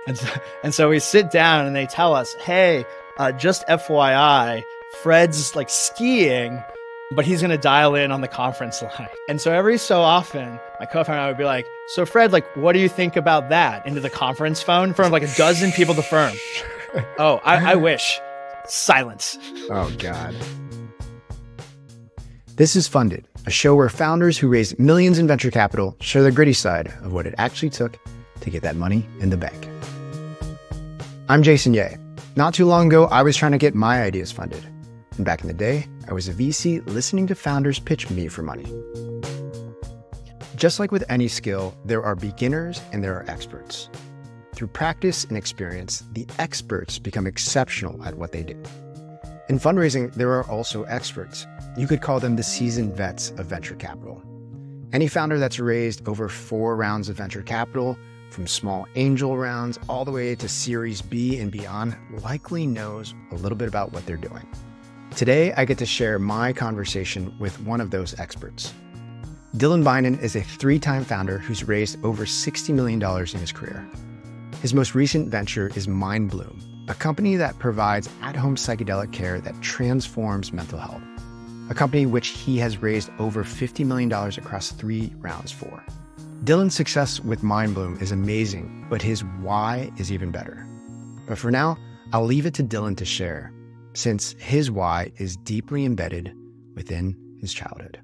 And so we sit down and they tell us, hey, just FYI, Fred's like skiing, but he's going to dial in on the conference line. And so every so often, my co-founder and I would be like, so Fred, like, what do you think about that? Into the conference phone in front of like a dozen people at the firm. Oh, I wish. Silence. Oh, God. This is Funded, a show where founders who raise millions in venture capital share the gritty side of what it actually took to get that money in the bank. I'm Jason Ye. Not too long ago, I was trying to get my ideas funded. And back in the day, I was a VC listening to founders pitch me for money. Just like with any skill, there are beginners and there are experts. Through practice and experience, the experts become exceptional at what they do. In fundraising, there are also experts. You could call them the seasoned vets of venture capital. Any founder that's raised over 4 rounds of venture capital, from small angel rounds all the way to Series B and beyond, likely knows a little bit about what they're doing. Today, I get to share my conversation with one of those experts. Dylan Beynon is a 3-time founder who's raised over $60 million in his career. His most recent venture is Mindbloom, a company that provides at-home psychedelic care that transforms mental health, a company which he has raised over $50 million across 3 rounds for. Dylan's success with Mindbloom is amazing, but his why is even better. But for now, I'll leave it to Dylan to share, since his why is deeply embedded within his childhood.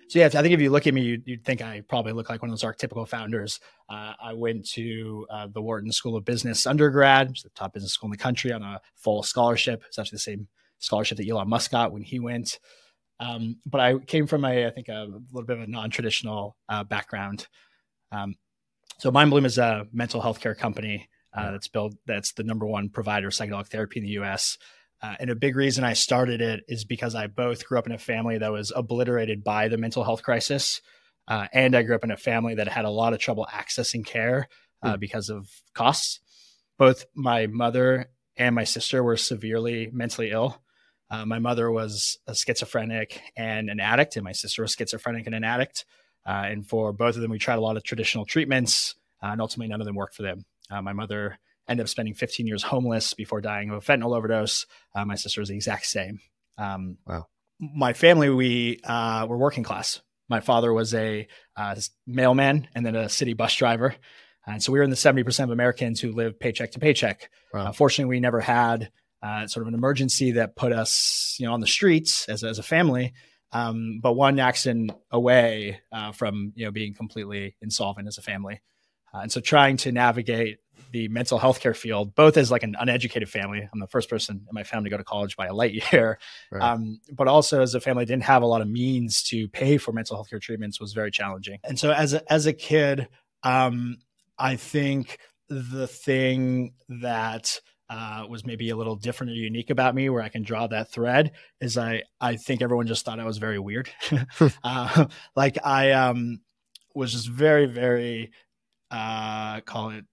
So yeah, I think if you look at me, you'd think I probably look like one of those archetypical founders. I went to the Wharton School of Business undergrad, which is the top business school in the country, on a full scholarship. It's actually the same scholarship that Elon Musk got when he went. But I came from I think a little bit of a non-traditional background. So Mindbloom is a mental health care company that's the number 1 provider of psychedelic therapy in the US. And a big reason I started it is because I both grew up in a family that was obliterated by the mental health crisis. And I grew up in a family that had a lot of trouble accessing care because of costs. Both my mother and my sister were severely mentally ill. My mother was a schizophrenic and an addict, and my sister was schizophrenic and an addict. And for both of them, we tried a lot of traditional treatments, and ultimately none of them worked for them. My mother ended up spending 15 years homeless before dying of a fentanyl overdose. My sister was the exact same. Wow. My family, we were working class. My father was a mailman and then a city bus driver. And so we were in the 70% of Americans who live paycheck to paycheck. Wow. Fortunately, we never had sort of an emergency that put us, on the streets as a family. But one accident away from, being completely insolvent as a family. And so trying to navigate the mental health care field, both as like an uneducated family. I'm the first person in my family to go to college by a light year. Right. But also as a family that didn't have a lot of means to pay for mental health care treatments was very challenging. And so as a kid, I think the thing that was maybe a little different or unique about me, where I can draw that thread, is I think everyone just thought I was very weird. Like I was just very, very, call it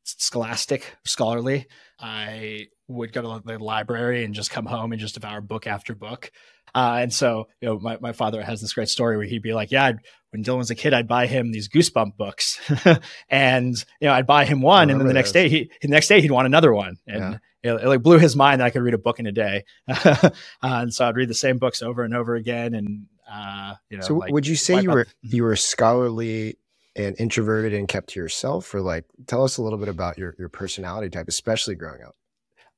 scholarly. I would go to the library and just come home and just devour book after book. And so, my father has this great story where he'd be like, when Dylan was a kid, I'd buy him these Goosebump books and, I'd buy him one. And then the next day he'd want another one. And it like blew his mind that I could read a book in a day. And so I'd read the same books over and over again. And, so would you say you were scholarly and introverted and kept to yourself, or tell us a little bit about your personality type, especially growing up?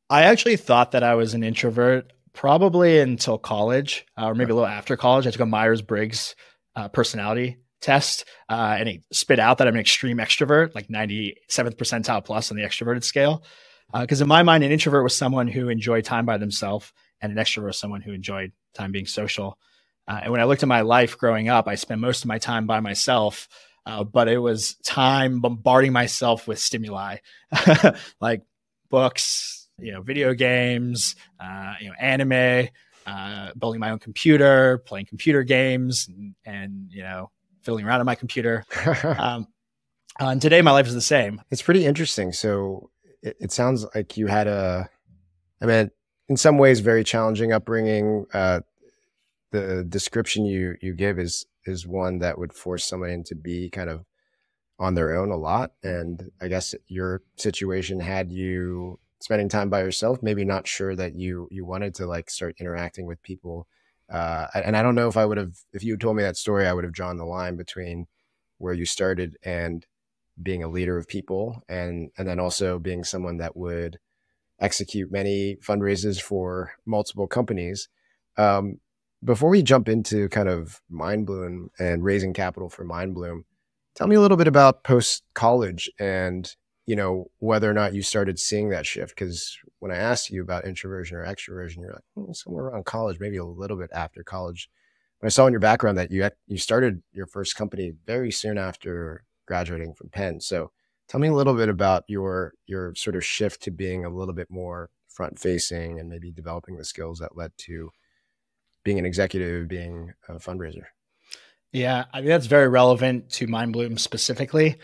I actually thought that I was an introvert probably until college, or maybe a little after college. I took a Myers-Briggs personality test, and it spit out that I'm an extreme extrovert, like 97th percentile plus on the extroverted scale. Because in my mind, an introvert was someone who enjoyed time by themselves, and an extrovert was someone who enjoyed time being social. And when I looked at my life growing up, I spent most of my time by myself. But it was time bombarding myself with stimuli, like books, video games, anime, building my own computer, playing computer games, and fiddling around on my computer. And today my life is the same. It's pretty interesting. So it sounds like you had in some ways, very challenging upbringing, the description you give is one that would force somebody to be kind of on their own a lot. And I guess your situation had you spending time by yourself, maybe not sure that you wanted to like start interacting with people. And I don't know if you had told me that story, I would have drawn the line between where you started and being a leader of people, and then also being someone that would execute many fundraisers for multiple companies. Before we jump into kind of Mindbloom and raising capital for Mindbloom, tell me a little bit about post-college and, whether or not you started seeing that shift. Because when I asked you about introversion or extroversion, you're like, somewhere around college, maybe a little bit after college. But I saw in your background that you started your first company very soon after graduating from Penn. So tell me a little bit about your sort of shift to being a little bit more front-facing and maybe developing the skills that led to being an executive, being a fundraiser. Yeah, I mean, that's very relevant to Mindbloom specifically.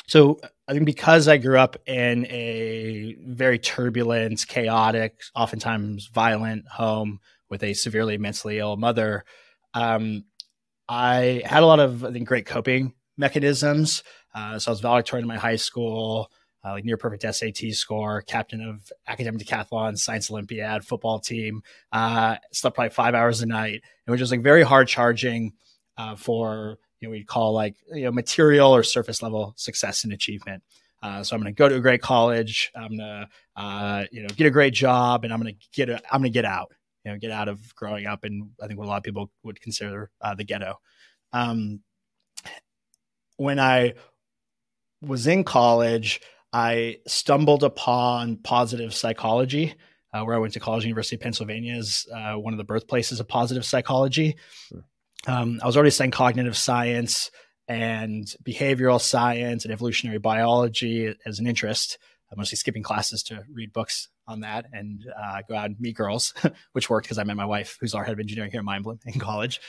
So I think because I grew up in a very turbulent, chaotic, oftentimes violent home with a severely mentally ill mother, I had a lot of, I think, great coping mechanisms. So I was valedictorian in my high school, like near perfect SAT score, captain of academic decathlon, science Olympiad, football team, slept probably 5 hours a night. It was just like very hard charging for, we'd call like, material or surface level success and achievement. So I'm going to go to a great college. I'm going to, get a great job, and I'm going to get out, get out of growing up. And I think what a lot of people would consider the ghetto. When I was in college, I stumbled upon positive psychology, where I went to college. University of Pennsylvania is one of the birthplaces of positive psychology. I was already studying cognitive science and behavioral science and evolutionary biology as an interest. I'm mostly skipping classes to read books on that and go out and meet girls, which worked because I met my wife, who's our head of engineering here at Mindbloom, in college.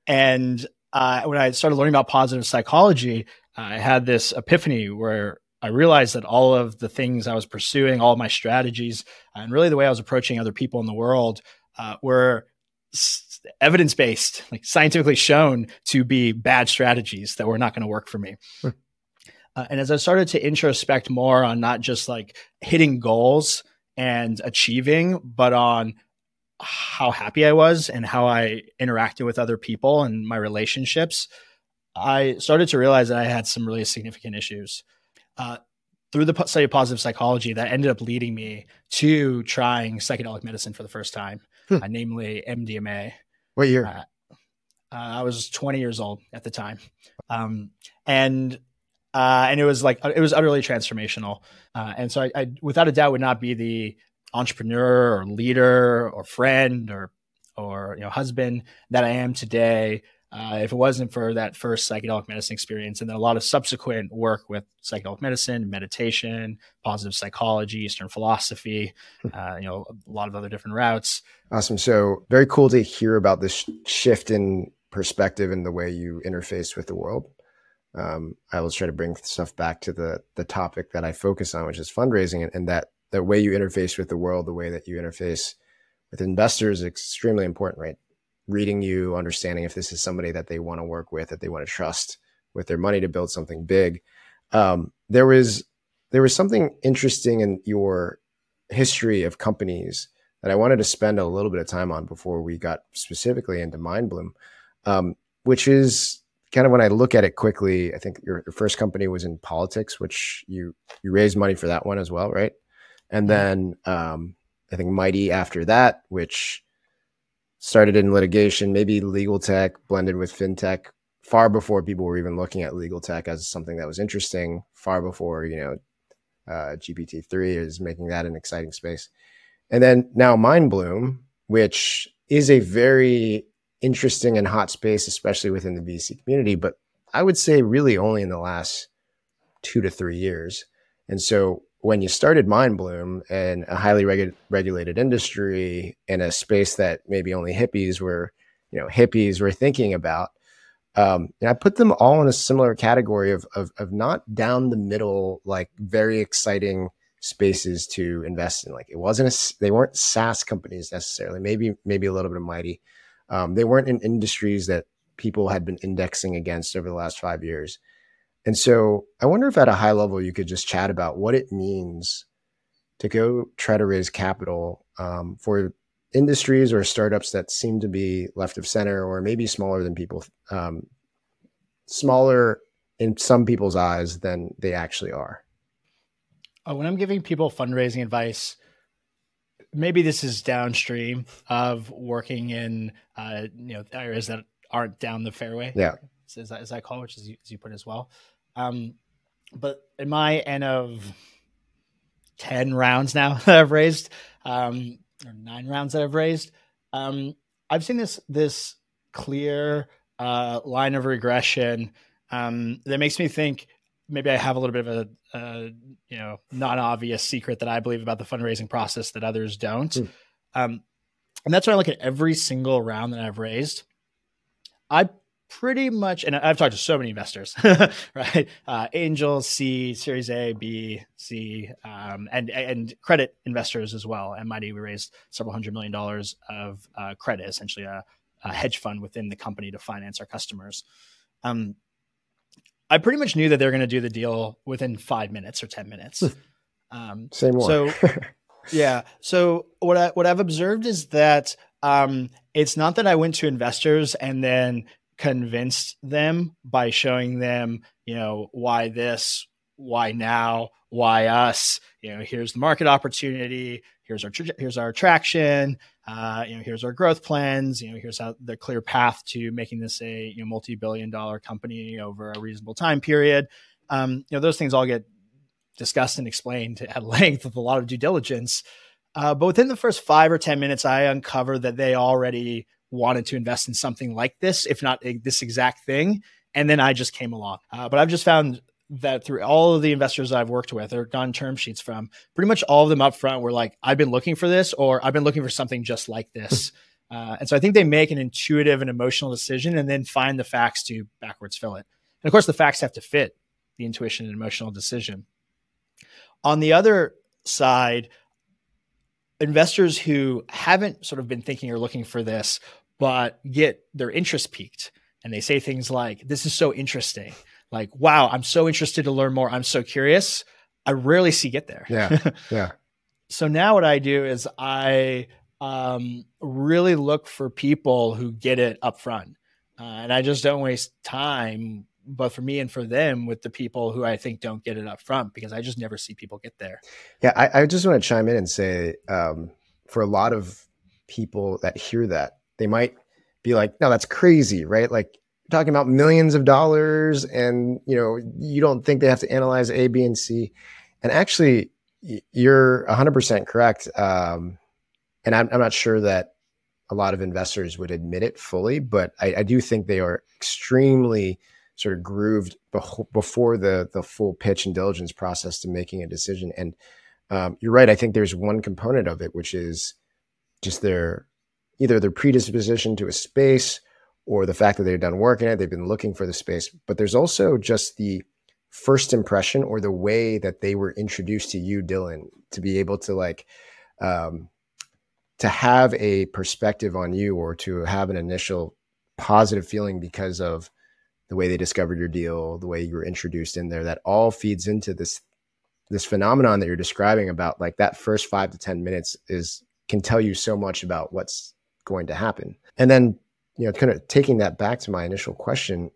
And when I started learning about positive psychology, I had this epiphany where I realized that all of the things I was pursuing, all of my strategies, and really the way I was approaching other people in the world were evidence-based, like scientifically shown to be bad strategies that were not going to work for me. And as I started to introspect more on not just like hitting goals and achieving, but on how happy I was and how I interacted with other people and my relationships, I started to realize that I had some really significant issues. Through the study of positive psychology, that ended up leading me to trying psychedelic medicine for the first time, namely MDMA. What year? I was 20 years old at the time. And it was utterly transformational. And so I without a doubt would not be the entrepreneur or leader or friend or husband that I am today if it wasn't for that first psychedelic medicine experience, and then a lot of subsequent work with psychedelic medicine, meditation, positive psychology, Eastern philosophy, a lot of other different routes. Awesome. So very cool to hear about this shift in perspective and the way you interface with the world. I always try to bring stuff back to the topic that I focus on, which is fundraising, and that the way you interface with the world, the way that you interface with investors is extremely important, right? Reading you, understanding if this is somebody that they want to work with, that they want to trust with their money to build something big. There was something interesting in your history of companies that I wanted to spend a little bit of time on before we got specifically into Mindbloom, which is kind of, when I look at it quickly, I think your first company was in politics, which you raised money for that one as well, right? And then I think Mighty after that, which started in litigation, maybe legal tech blended with fintech, far before people were even looking at legal tech as something that was interesting, far before, GPT-3 is making that an exciting space. And then now Mindbloom, which is a very interesting and hot space, especially within the VC community, but I would say really only in the last 2 to 3 years. And so when you started Mindbloom in a highly regulated industry, in a space that maybe only hippies were thinking about, I put them all in a similar category of not down the middle, like very exciting spaces to invest in. Like it wasn't they weren't SaaS companies necessarily, maybe a little bit of Mighty. They weren't in industries that people had been indexing against over the last 5 years. And so I wonder if at a high level, you could just chat about what it means to go try to raise capital for industries or startups that seem to be left of center, or maybe smaller than people, smaller in some people's eyes than they actually are. When I'm giving people fundraising advice, maybe this is downstream of working in areas that aren't down the fairway. Yeah, as I call it, which is as you put it as well. But in my N of 10 rounds now that I've raised, or 9 rounds that I've raised, I've seen this clear line of regression that makes me think maybe I have a little bit of a non-obvious secret that I believe about the fundraising process that others don't. And that's when I look at every single round that I've raised. I pretty much, and I've talked to so many investors, right? Angels, C, Series A, B, C, and credit investors as well. At Mighty, we raised several $100 million of credit, essentially a hedge fund within the company to finance our customers. I pretty much knew that they're going to do the deal within 5 minutes or 10 minutes. Say more. So, yeah. So what I've observed is that it's not that I went to investors and then convinced them by showing them, why this, why now, why us, here's the market opportunity, here's our traction, here's our growth plans, here's how the clear path to making this a multi-billion-dollar company over a reasonable time period. Those things all get discussed and explained at length with a lot of due diligence. But within the first 5 or 10 minutes, I uncovered that they already wanted to invest in something like this, if not this exact thing. And then I just came along. But I've just found that through all of the investors I've worked with or gotten term sheets from, pretty much all of them up front were like, I've been looking for this, or I've been looking for something just like this. And so I think they make an intuitive and emotional decision and then find the facts to backwards fill it. And of course, the facts have to fit the intuition and emotional decision. On the other side, investors who haven't sort of been thinking or looking for this, but get their interest piqued, and they say things like, this is so interesting. Like, wow, I'm so interested to learn more. I'm so curious. I rarely see get there. Yeah. Yeah. So now what I do is I really look for people who get it up front. And I just don't waste time, both for me and for them, with the people who I think don't get it up front, because I just never see people get there. Yeah. I just want to chime in and say, for a lot of people that hear that, they might be like, no, that's crazy, right? Like, talking about millions of dollars, and you don't think they have to analyze A, B, and C. And actually, you're 100% correct. And I'm not sure that a lot of investors would admit it fully, but I do think they are extremely sort of grooved before the full pitch and diligence process to making a decision. And you're right. I think there's one component of it, which is just either their predisposition to a space, or the fact that they've done work in it, they've been looking for the space. But there's also just the first impression, or the way that they were introduced to you, Dylan, to be able to to have a perspective on you, or to have an initial positive feeling because of the way they discovered your deal, the way you were introduced in there. That all feeds into this phenomenon that you're describing about, like, that first 5 to 10 minutes can tell you so much about what's going to happen. And then, kind of taking that back to my initial question,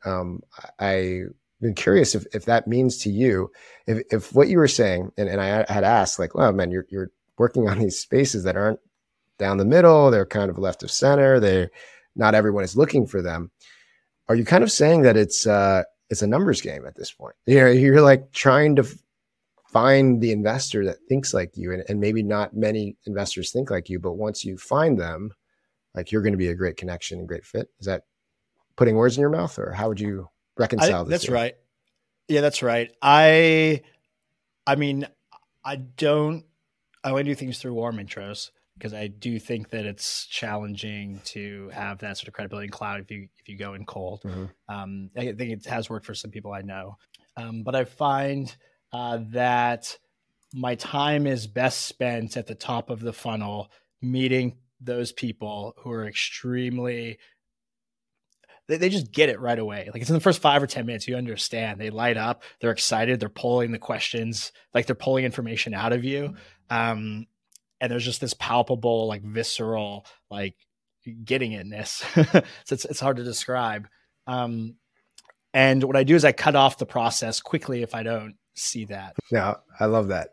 I've been curious if that means to you, if what you were saying, and I had asked, like, well, man, you're working on these spaces that aren't down the middle, they're kind of left of center, not everyone is looking for them. Are you kind of saying that it's a numbers game at this point? You're like trying to find the investor that thinks like you, and maybe not many investors think like you, but once you find them, like, you're going to be a great connection and great fit. Is that putting words in your mouth, or how would you reconcile this? That's right. Yeah, that's right. I mean, I only do things through warm intros, because I do think that it's challenging to have that sort of credibility in cloud if you go in cold. Mm-hmm. I think it has worked for some people I know. But I find that my time is best spent at the top of the funnel, meeting those people who are extremely, they just get it right away. Like it's in the first 5 or 10 minutes, you understand, they light up, they're excited, they're pulling the questions, like they're pulling information out of you. And there's just this palpable, like visceral, like getting itness. So it's hard to describe. And what I do is I cut off the process quickly if I don't see that. No, I love that.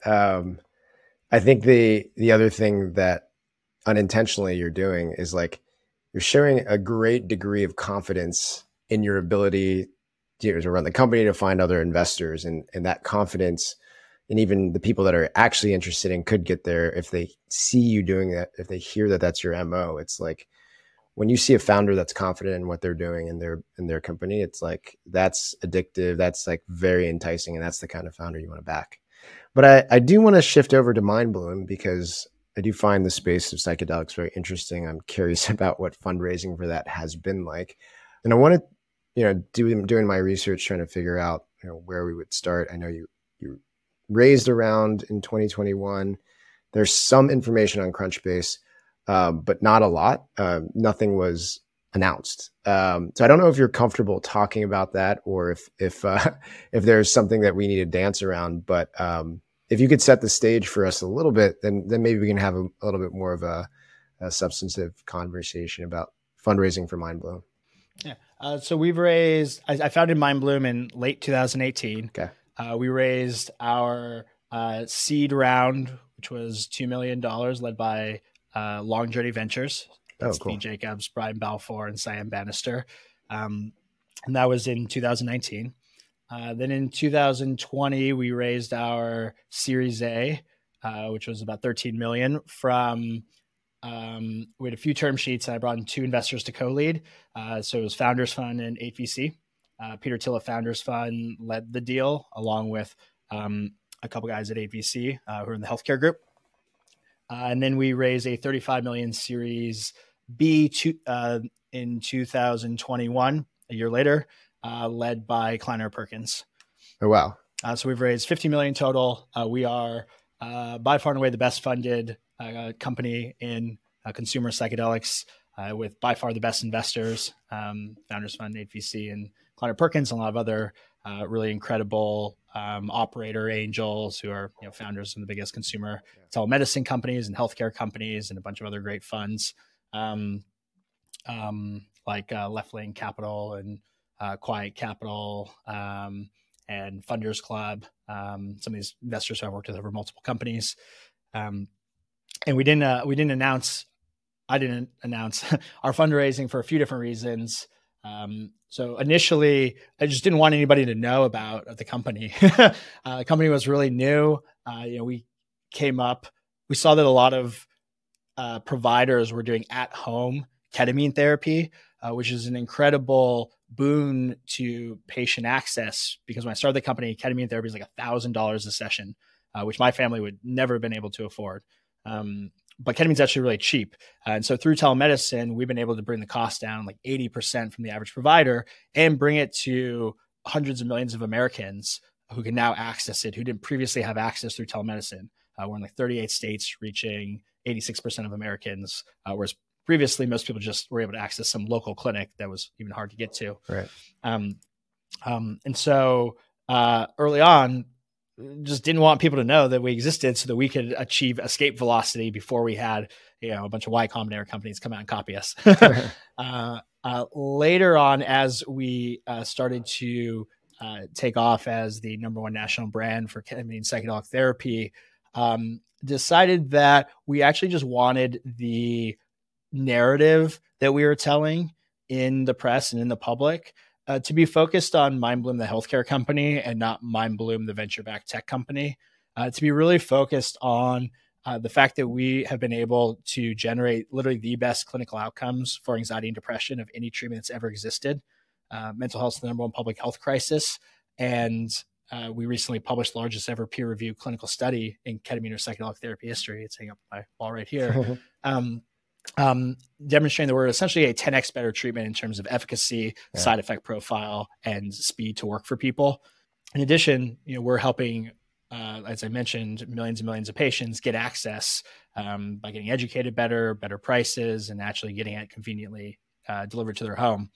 I think the other thing that unintentionally you're doing is like you're showing a great degree of confidence in your ability to run the company, to find other investors, and that confidence, and even the people that are actually interested in could get there if they see you doing that, if they hear that that's your MO. It's like when you see a founder that's confident in what they're doing in their company, it's like that's addictive. That's like very enticing, and that's the kind of founder you want to back. But I do want to shift over to Mindbloom because I do find the space of psychedelics very interesting. I'm curious about what fundraising for that has been like, and I wanted, doing my research, trying to figure out where we would start. I know you raised around in 2021. There's some information on Crunchbase, but not a lot. Nothing was announced. So I don't know if you're comfortable talking about that, or if there's something that we need to dance around. But if you could set the stage for us a little bit, then maybe we can have a little bit more of a substantive conversation about fundraising for Mindbloom. Yeah. So we've raised. I founded Mindbloom in late 2018. Okay. We raised our seed round, which was $2 million, led by Long Journey Ventures. That's cool. Steve Jacobs, Brian Balfour, and Siam Bannister. And that was in 2019. Then in 2020, we raised our Series A, which was about 13 million from, we had a few term sheets, and I brought in 2 investors to co-lead. So it was Founders Fund and 8VC. Peter Thiel of Founders Fund led the deal, along with a couple guys at 8VC who are in the healthcare group. And then we raised a 35 million Series B in 2021, a year later, led by Kleiner Perkins. Oh, wow. So we've raised 50 million total. We are by far and away the best funded company in consumer psychedelics, with by far the best investors, Founders Fund, 8VC, and Kleiner Perkins, and a lot of other really incredible operator angels who are founders of the biggest consumer telemedicine companies and healthcare companies, and a bunch of other great funds like Left Lane Capital and Quiet Capital and Funders Club. Some of these investors who I've worked with over multiple companies, and we didn't announce. I didn't announce our fundraising for a few different reasons. So initially, I just didn't want anybody to know about the company. The company was really new. We came up, we saw that a lot of providers were doing at-home ketamine therapy, which is an incredible boon to patient access. Because when I started the company, ketamine therapy is like $1,000 a session, which my family would never have been able to afford. But ketamine is actually really cheap. And so through telemedicine, we've been able to bring the cost down like 80% from the average provider and bring it to hundreds of millions of Americans who can now access it, who didn't previously have access through telemedicine. We're in like 38 states, reaching 86% of Americans, whereas previously most people just were able to access some local clinic that was even hard to get to. Right. And so early on, just didn't want people to know that we existed so that we could achieve escape velocity before we had, a bunch of Y Combinator companies come out and copy us. Later on, as we started to take off as the #1 national brand for ketamine psychedelic therapy, decided that we actually just wanted the narrative that we were telling in the press and in the public to be focused on Mindbloom, the healthcare company, and not Mindbloom, the venture-backed tech company. To be really focused on the fact that we have been able to generate literally the best clinical outcomes for anxiety and depression of any treatment that's ever existed. Mental health is the #1 public health crisis. And we recently published the largest ever peer-reviewed clinical study in ketamine or psychedelic therapy history. It's hanging up my wall right here. Demonstrating that we're essentially a 10x better treatment in terms of efficacy, side effect profile, and speed to work for people. In addition, we're helping as I mentioned, millions and millions of patients get access by getting educated better prices, and actually getting it conveniently delivered to their home.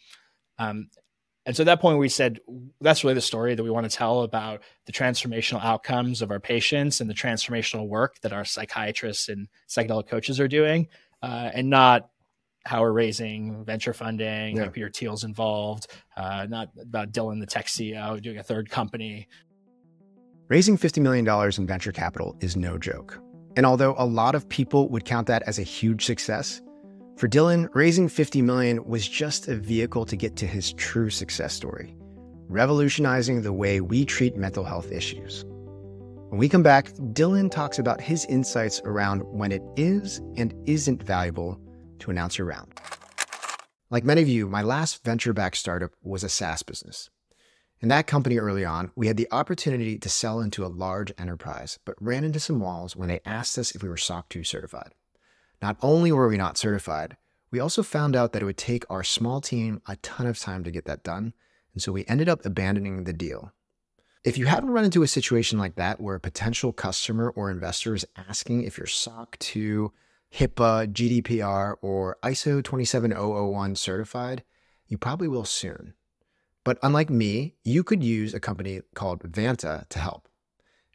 And so at that point, we said, that's really the story that we want to tell about the transformational outcomes of our patients and the transformational work that our psychiatrists and psychedelic coaches are doing, and not how we're raising venture funding, like Peter Thiel's involved, not about Dylan, the tech CEO, doing a third company. Raising $50 million in venture capital is no joke. And although a lot of people would count that as a huge success, for Dylan, raising $50 million was just a vehicle to get to his true success story, revolutionizing the way we treat mental health issues. When we come back, Dylan talks about his insights around when it is and isn't valuable to announce your round. Like many of you, my last venture-backed startup was a SaaS business. In that company early on, we had the opportunity to sell into a large enterprise, but ran into some walls when they asked us if we were SOC 2 certified. Not only were we not certified, we also found out that it would take our small team a ton of time to get that done, and so we ended up abandoning the deal. If you haven't run into a situation like that where a potential customer or investor is asking if you're SOC 2, HIPAA, GDPR, or ISO 27001 certified, you probably will soon. But unlike me, you could use a company called Vanta to help.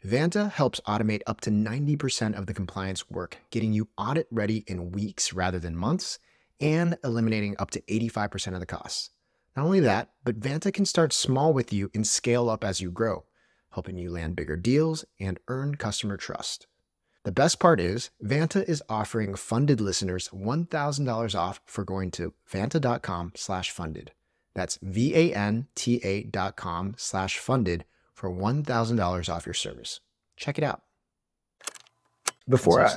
Vanta helps automate up to 90% of the compliance work, getting you audit ready in weeks rather than months, and eliminating up to 85% of the costs. Not only that, but Vanta can start small with you and scale up as you grow, helping you land bigger deals and earn customer trust. The best part is, Vanta is offering funded listeners $1,000 off for going to vanta.com/funded. That's VANTA.com/funded for $1,000 off your service. Check it out. Before I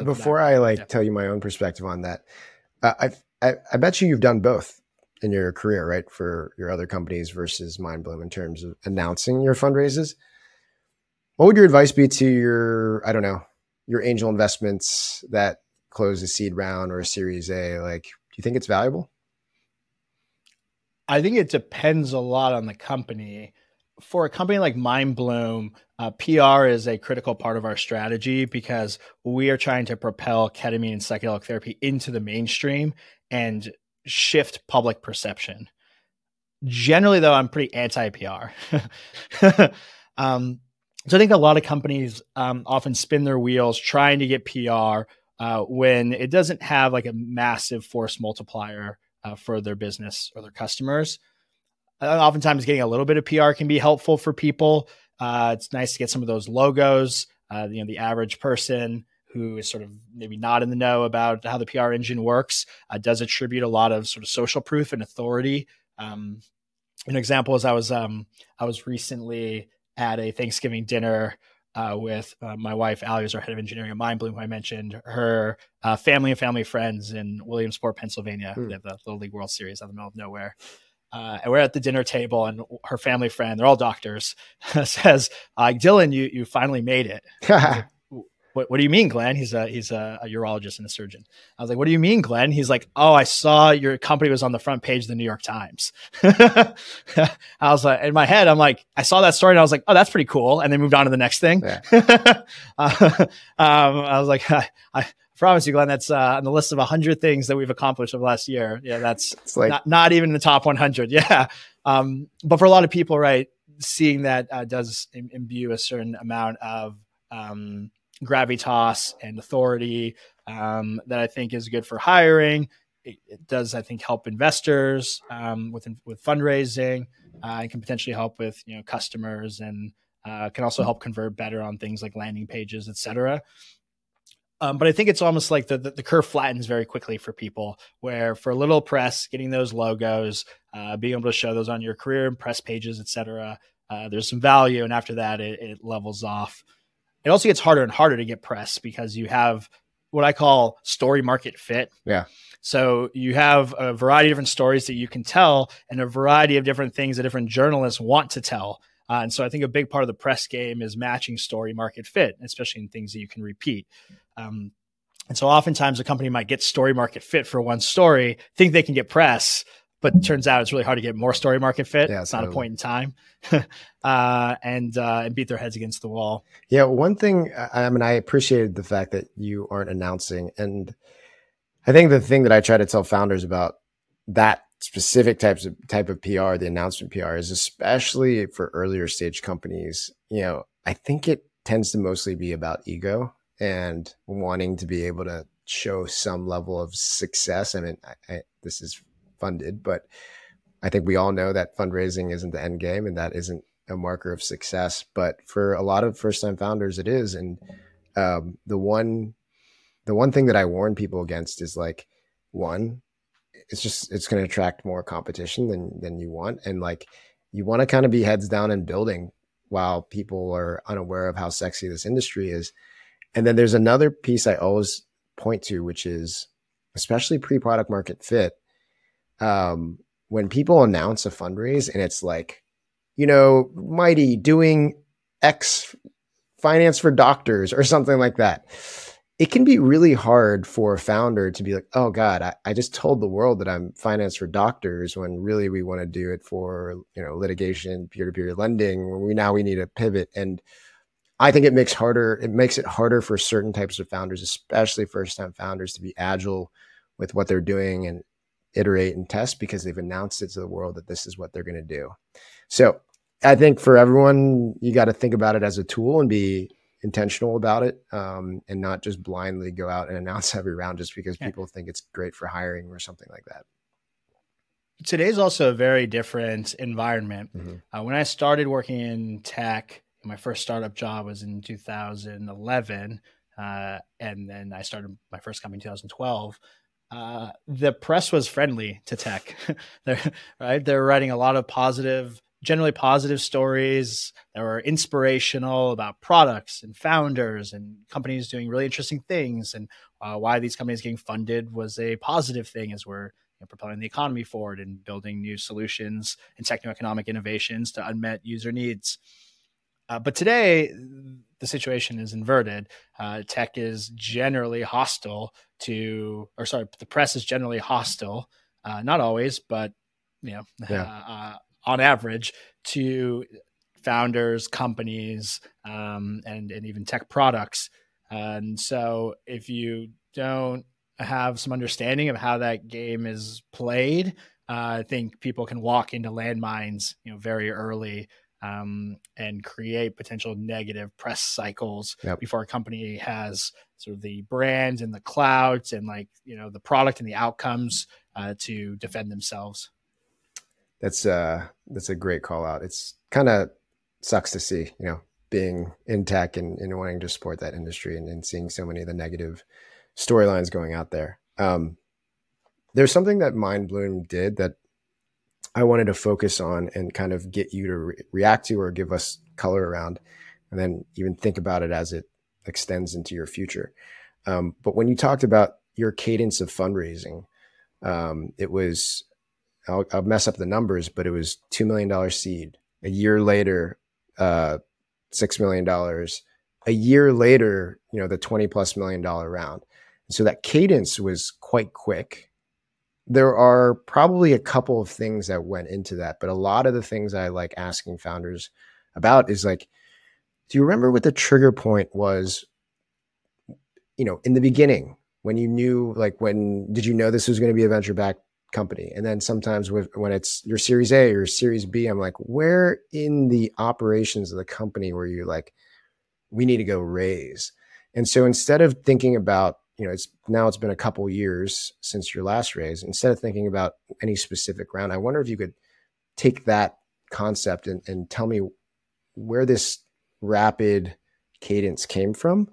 tell you my own perspective on that, I bet you've done both in your career, right? For your other companies versus Mindbloom in terms of announcing your fundraisers. What would your advice be to your angel investments that close a seed round or a Series A? Like, do you think it's valuable? I think it depends a lot on the company. For a company like Mindbloom, PR is a critical part of our strategy because we are trying to propel ketamine and psychedelic therapy into the mainstream and shift public perception. Generally, though, I'm pretty anti-PR. So I think a lot of companies often spin their wheels trying to get PR when it doesn't have like a massive force multiplier for their business or their customers. Oftentimes getting a little bit of PR can be helpful for people. It's nice to get some of those logos. The average person who is sort of maybe not in the know about how the PR engine works does attribute a lot of sort of social proof and authority. An example is I was recently at a Thanksgiving dinner with my wife, Allie, who's our head of engineering at Mindbloom, who I mentioned, her family and family friends in Williamsport, Pennsylvania. They have the Little League World Series out in the middle of nowhere. And we're at the dinner table, and her family friend, they're all doctors, says, Dylan, you finally made it. What do you mean, Glenn? He's a urologist and a surgeon. I was like, what do you mean, Glenn? He's like, oh, I saw your company was on the front page of the New York Times. I was like, in my head, I'm like, I saw that story and I was like, oh, that's pretty cool. And then moved on to the next thing. Yeah. I was like, I promise you, Glenn, that's on the list of 100 things that we've accomplished over the last year. Yeah, that's like, not even in the top 100. Yeah. But for a lot of people, right, seeing that does imbue a certain amount of gravitas and authority that I think is good for hiring. It does, I think, help investors with fundraising. It can potentially help with customers, and can also help convert better on things like landing pages, et cetera. But I think it's almost like the curve flattens very quickly for people, where for a little press, getting those logos, being able to show those on your career and press pages, et cetera, there's some value. And after that, it levels off. It also gets harder and harder to get press because you have what I call story market fit. Yeah. So you have a variety of different stories that you can tell and a variety of different things that different journalists want to tell. And so I think a big part of the press game is matching story market fit, especially in things that you can repeat. And so oftentimes a company might get story market fit for one story, think they can get press, but it turns out it's really hard to get more story market fit. Yeah, it's not a totally. point in time, and beat their heads against the wall. Yeah, one thing, I mean, I appreciated the fact that you aren't announcing. And I think the thing that I try to tell founders about that specific type of PR, the announcement PR, is especially for earlier stage companies, I think it tends to mostly be about ego and wanting to be able to show some level of success. I mean, this is funded, but I think we all know that fundraising isn't the end game, and that isn't a marker of success. But for a lot of first time founders, it is. And the one thing that I warn people against is like, one, it's going to attract more competition than you want, and like you want to kind of be heads down and building while people are unaware of how sexy this industry is. And then there's another piece I always point to, which is especially pre-product market fit. When people announce a fundraise and it's like, Mighty doing X finance for doctors or something like that, it can be really hard for a founder to be like, oh God, I just told the world that I'm finance for doctors, when really we want to do it for, litigation, peer-to-peer lending. We need a pivot. And I think it makes it harder for certain types of founders, especially first-time founders, to be agile with what they're doing and iterate and test, because they've announced it to the world that this is what they're going to do. So I think for everyone, you got to think about it as a tool and be intentional about it, and not just blindly go out and announce every round just because people think it's great for hiring or something like that. Today's also a very different environment. Mm-hmm. When I started working in tech, my first startup job was in 2011. And then I started my first company in 2012. The press was friendly to tech, right? They're writing a lot of generally positive stories that were inspirational about products and founders and companies doing really interesting things, and why these companies getting funded was a positive thing as we're propelling the economy forward and building new solutions and techno-economic innovations to unmet user needs. But today, the situation is inverted. Tech is generally hostile the press is generally hostile, not always, but on average, to founders, companies, and even tech products. And so if you don't have some understanding of how that game is played, I think people can walk into landmines, very early, and create potential negative press cycles before a company has sort of the brand and the clouds and the product and the outcomes to defend themselves. That's a great call out. It's kind of sucks to see, being in tech and wanting to support that industry and seeing so many of the negative storylines going out there. There's something that Mindbloom did that I wanted to focus on and kind of get you to react to or give us color around, and then even think about it as it extends into your future. But when you talked about your cadence of fundraising, it was, I'll mess up the numbers, but it was $2 million seed. A year later, $6 million. A year later, the $20+ million round. And so that cadence was quite quick. There are probably a couple of things that went into that, but a lot of the things I like asking founders about is like, do you remember what the trigger point was, in the beginning, when you knew, when did you know this was going to be a venture-backed company? And then sometimes when it's your Series A or Series B, I'm like, where in the operations of the company were you like, we need to go raise? And so instead of thinking about, it's been a couple years since your last raise, instead of thinking about any specific round, I wonder if you could take that concept and tell me where this rapid cadence came from.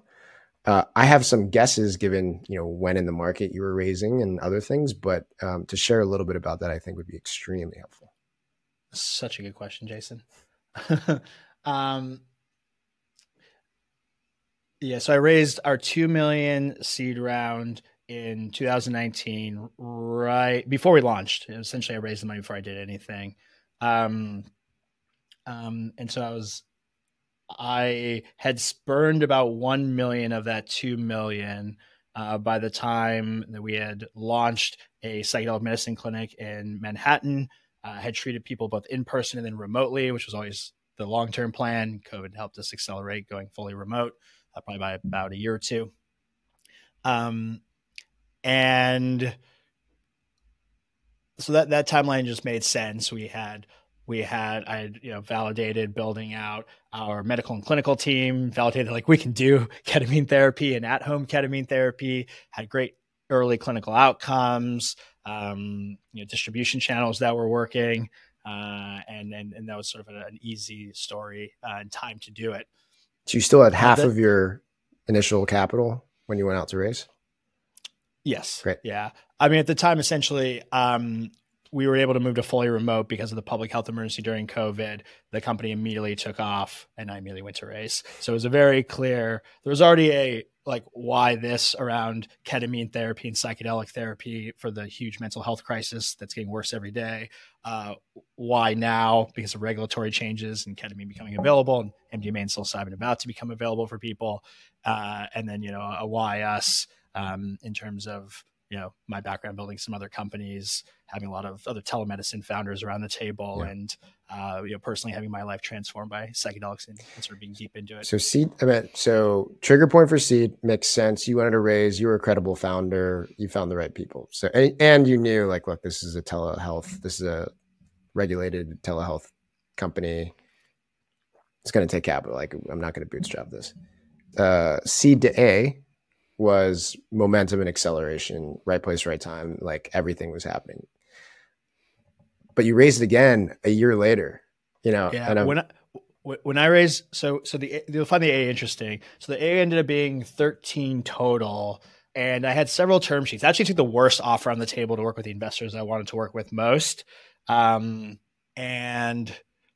I have some guesses given, when in the market you were raising and other things, but to share a little bit about that, I think would be extremely helpful. Such a good question, Jason. So I raised our 2 million seed round in 2019, right before we launched. Essentially, I raised the money before I did anything. And so I had spurned about 1 million of that 2 million By the time that we had launched a psychedelic medicine clinic in Manhattan, had treated people both in person and then remotely, which was always the long-term plan. COVID helped us accelerate going fully remote, probably by about a year or two. And so that timeline just made sense. I had validated building out our medical and clinical team, validated like we can do ketamine therapy and at-home ketamine therapy, had great early clinical outcomes, distribution channels that were working, and that was sort of an easy story and time to do it. So you still had half of your initial capital when you went out to raise? Yes. Great. Yeah. I mean, at the time, essentially, we were able to move to fully remote because of the public health emergency during COVID. The company immediately took off and I immediately went to raise. So it was a very clear, there was already why this around ketamine therapy and psychedelic therapy for the huge mental health crisis that's getting worse every day. Why now? Because of regulatory changes and ketamine becoming available, and MDMA and psilocybin about to become available for people. And then, a why us in terms of, my background building some other companies, having a lot of other telemedicine founders around the table, and personally having my life transformed by psychedelics and sort of being deep into it. So trigger point for seed makes sense. You wanted to raise, you were a credible founder, you found the right people. So, and you knew look, this is a telehealth, this is a regulated telehealth company. It's going to take capital. I'm not going to bootstrap this. Seed to A was momentum and acceleration, right place, right time. Everything was happening. But you raised it again a year later, Yeah. And when I raised, so you'll find the A interesting. So the A ended up being 13 total, and I had several term sheets. I actually took the worst offer on the table to work with the investors I wanted to work with most. And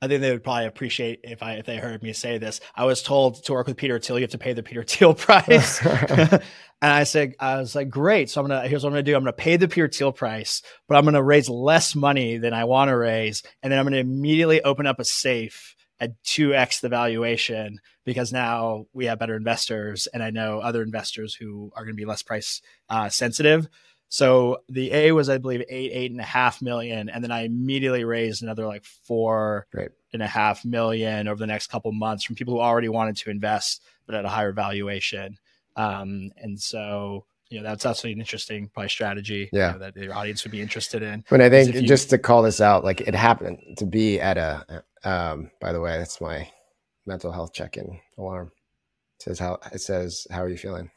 I think they would probably appreciate if they heard me say this. I was told to work with Peter Thiel, you have to pay the Peter Thiel price. And I was like, great. So here's what I'm going to do. I'm going to pay the Peter Thiel price, but I'm going to raise less money than I want to raise. And then I'm going to immediately open up a safe at 2x the valuation, because now we have better investors. And I know other investors who are going to be less price sensitive. So the A was, I believe, 8.5 million. And then I immediately raised another 4.5 million over the next couple of months from people who already wanted to invest, but at a higher valuation. And so, that's actually an interesting probably strategy that your audience would be interesed in. But I think just to call this out, it happened to be at by the way, that's my mental health check-in alarm. It says, how are you feeling?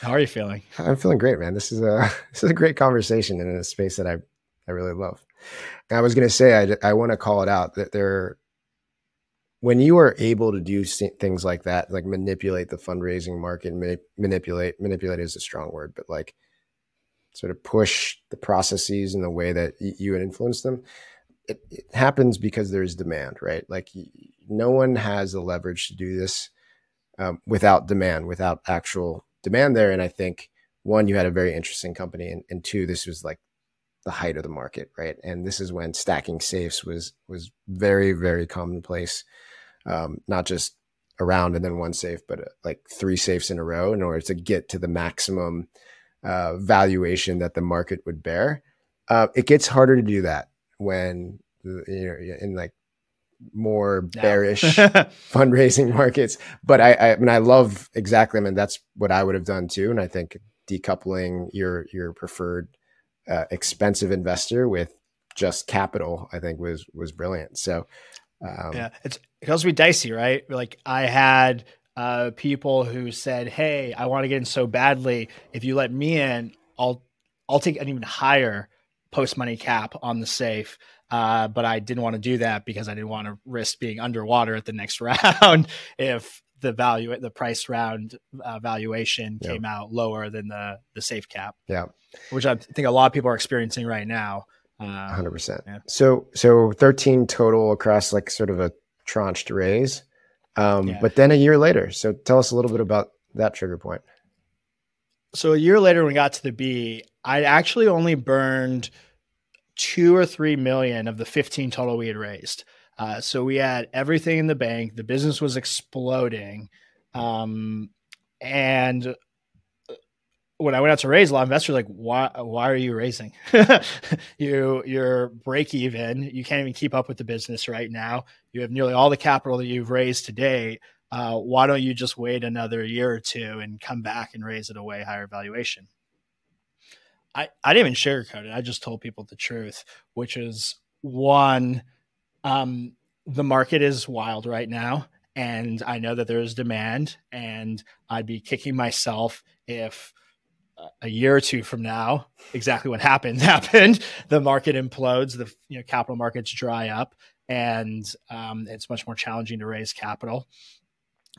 How are you feeling? I'm feeling great, man. This is a great conversation in a space that I really love. And I was going to say, I want to call it out that when you are able to do things like that, manipulate the fundraising market, manipulate is a strong word, but sort of push the processes in the way that you influence them. It happens because there's demand, right? No one has the leverage to do this without demand, without actual demand there. And I think, one, you had a very interesting company, and two, this was the height of the market, right? And this is when stacking safes was very, very commonplace. Not just around and then one safe, but 3 safes in a row in order to get to the maximum valuation that the market would bear. It gets harder to do that when you're in more bearish fundraising markets. But I mean, I love exactly. I mean, that's what I would have done too. And I think decoupling your preferred expensive investor with just capital, I think was brilliant. So it can also be dicey, right? I had people who said, "Hey, I want to get in so badly. If you let me in, I'll take an even higher post money cap on the safe." But I didn't want to do that because I didn't want to risk being underwater at the next round if the price round valuation came out lower than the safe cap. Yeah, which I think a lot of people are experiencing right now. 100%. Yeah. So 13 total across sort of a tranche to raise, but then a year later. So tell us a little bit about that trigger point. So a year later, when we got to the B, I actually only burned 2 or 3 million of the 15 total we had raised. So we had everything in the bank. The business was exploding. And when I went out to raise, a lot of investors were like, why are you raising? You're break even. You can't even keep up with the business right now. You have nearly all the capital that you've raised to date. Why don't you just wait another year or two and come back and raise at a way higher valuation? I didn't even sugarcoat it. I just told people the truth, which is one, the market is wild right now. And I know that there is demand, and I'd be kicking myself if a year or two from now, exactly what happened. The market implodes, the capital markets dry up, and it's much more challenging to raise capital.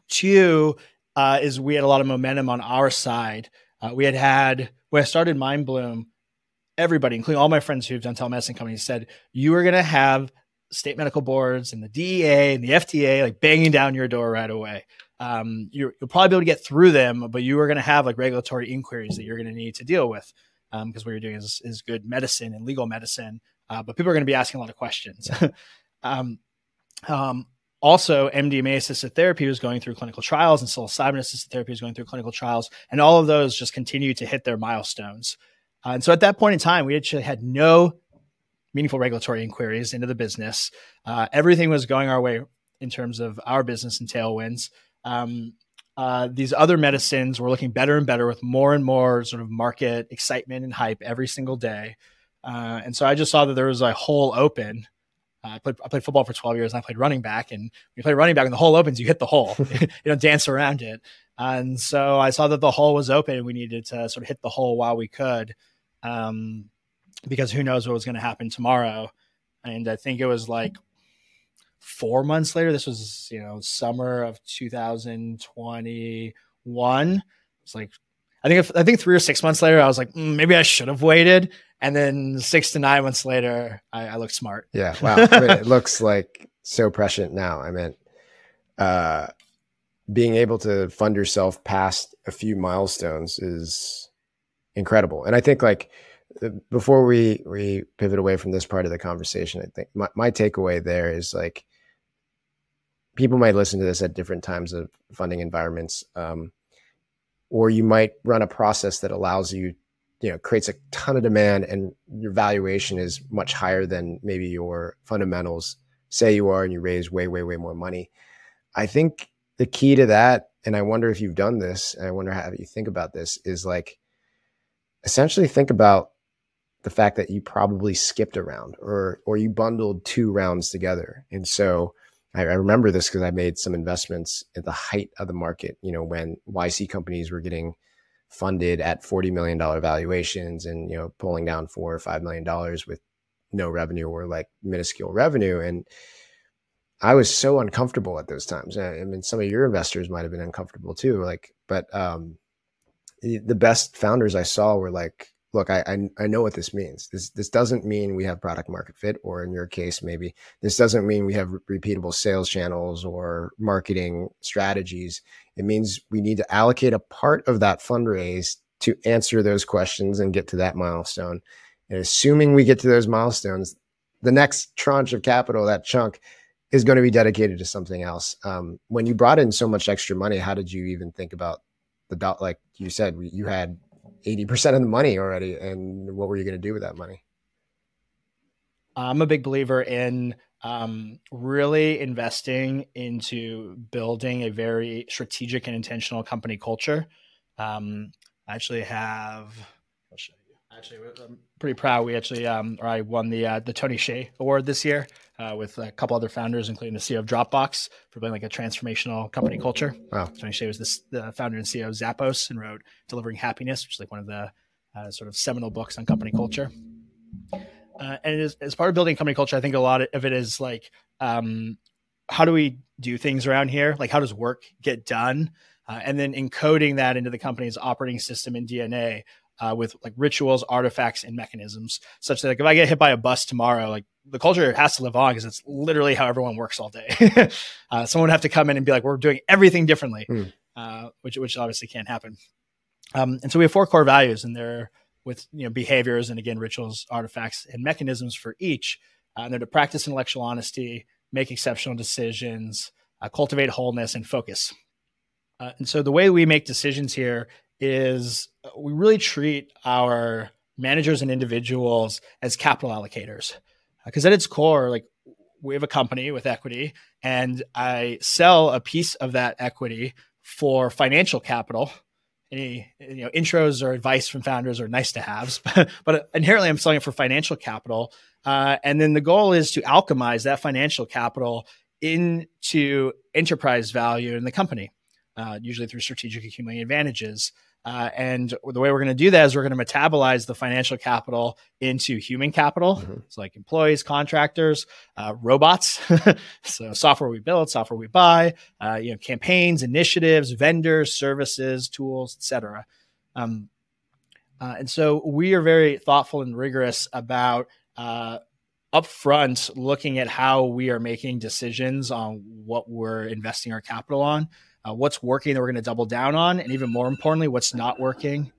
Two is we had a lot of momentum on our side. When I started Mindbloom, everybody, including all my friends who've done telemedicine companies, said you are going to have state medical boards and the DEA and the FDA like banging down your door right away. You'll probably be able to get through them, but you are going to have like regulatory inquiries that you're going to need to deal with, because what you're doing is good medicine and legal medicine. But people are going to be asking a lot of questions. Also, MDMA-assisted therapy was going through clinical trials, and psilocybin-assisted therapy was going through clinical trials, and all of those just continue to hit their milestones. And so at that point in time, we actually had no meaningful regulatory inquiries into the business. Everything was going our way in terms of our business and tailwinds. These other medicines were looking better and better with more and more sort of market excitement and hype every single day. And so I just saw that there was a hole open. I played football for 12 years, and I played running back. And when you play running back and the hole opens, you hit the hole. You don't dance around it. And so I saw that the hole was open, and we needed to sort of hit the hole while we could, because who knows what was going to happen tomorrow. And I think it was like 4 months later. This was, summer of 2021. It's like, I think 3 or 6 months later, I was like, maybe I should have waited. And then 6 to 9 months later, I looked smart. Yeah. Wow. I mean, it looks like so prescient now. I mean, being able to fund yourself past a few milestones is incredible. And I think like before we pivot away from this part of the conversation, I think my takeaway there is like, people might listen to this at different times of funding environments. Or you might run a process that allows you, creates a ton of demand, and your valuation is much higher than maybe your fundamentals say you are, and you raise way, way, way more money. I think the key to that, and I wonder if you've done this, and I wonder how you think about this, is like essentially think about the fact that you probably skipped a round or you bundled 2 rounds together. And so I remember this because I made some investments at the height of the market, when YC companies were getting funded at $40 million valuations and, pulling down $4 or $5 million with no revenue or like minuscule revenue. And I was so uncomfortable at those times. I mean, some of your investors might've been uncomfortable too. But the best founders I saw were like, look, I know what this means. This doesn't mean we have product market fit, or in your case, maybe this doesn't mean we have repeatable sales channels or marketing strategies. It means we need to allocate a part of that fundraise to answer those questions and get to that milestone. And assuming we get to those milestones, the next tranche of capital, that chunk, is going to be dedicated to something else. When you brought in so much extra money, how did you even think about like you said, you had 80% of the money already, and what were you going to do with that money? I'm a big believer in really investing into building a very strategic and intentional company culture. I I'm pretty proud. We actually, I won the Tony Hsieh Award this year with a couple other founders, including the CEO of Dropbox, for building like a transformational company culture. Wow. Tony Hsieh was the founder and CEO of Zappos, and wrote Delivering Happiness, which is like one of the sort of seminal books on company culture. And as part of building company culture, I think a lot of it is like, how do we do things around here? Like, how does work get done? And then encoding that into the company's operating system and DNA. With like rituals, artifacts, and mechanisms, such that like, if I get hit by a bus tomorrow, like the culture has to live on, because it's literally how everyone works all day. Someone would have to come in and be like, we're doing everything differently, which obviously can't happen. And so we have 4 core values, and they're with behaviors, and again, rituals, artifacts, and mechanisms for each. And they're to practice intellectual honesty, make exceptional decisions, cultivate wholeness, and focus. And so the way we make decisions here is we really treat our managers and individuals as capital allocators. Because at its core, like we have a company with equity, and I sell a piece of that equity for financial capital. Any intros or advice from founders are nice to haves, but inherently I'm selling it for financial capital. And then the goal is to alchemize that financial capital into enterprise value in the company, usually through strategic accumulating advantages. And the way we're going to do that is we're going to metabolize the financial capital into human capital. Mm-hmm. It's like employees, contractors, robots. So software we build, software we buy, campaigns, initiatives, vendors, services, tools, etc. And so we are very thoughtful and rigorous about upfront looking at how we are making decisions on what we're investing our capital on. What's working that we're going to double down on, and even more importantly, what's not working.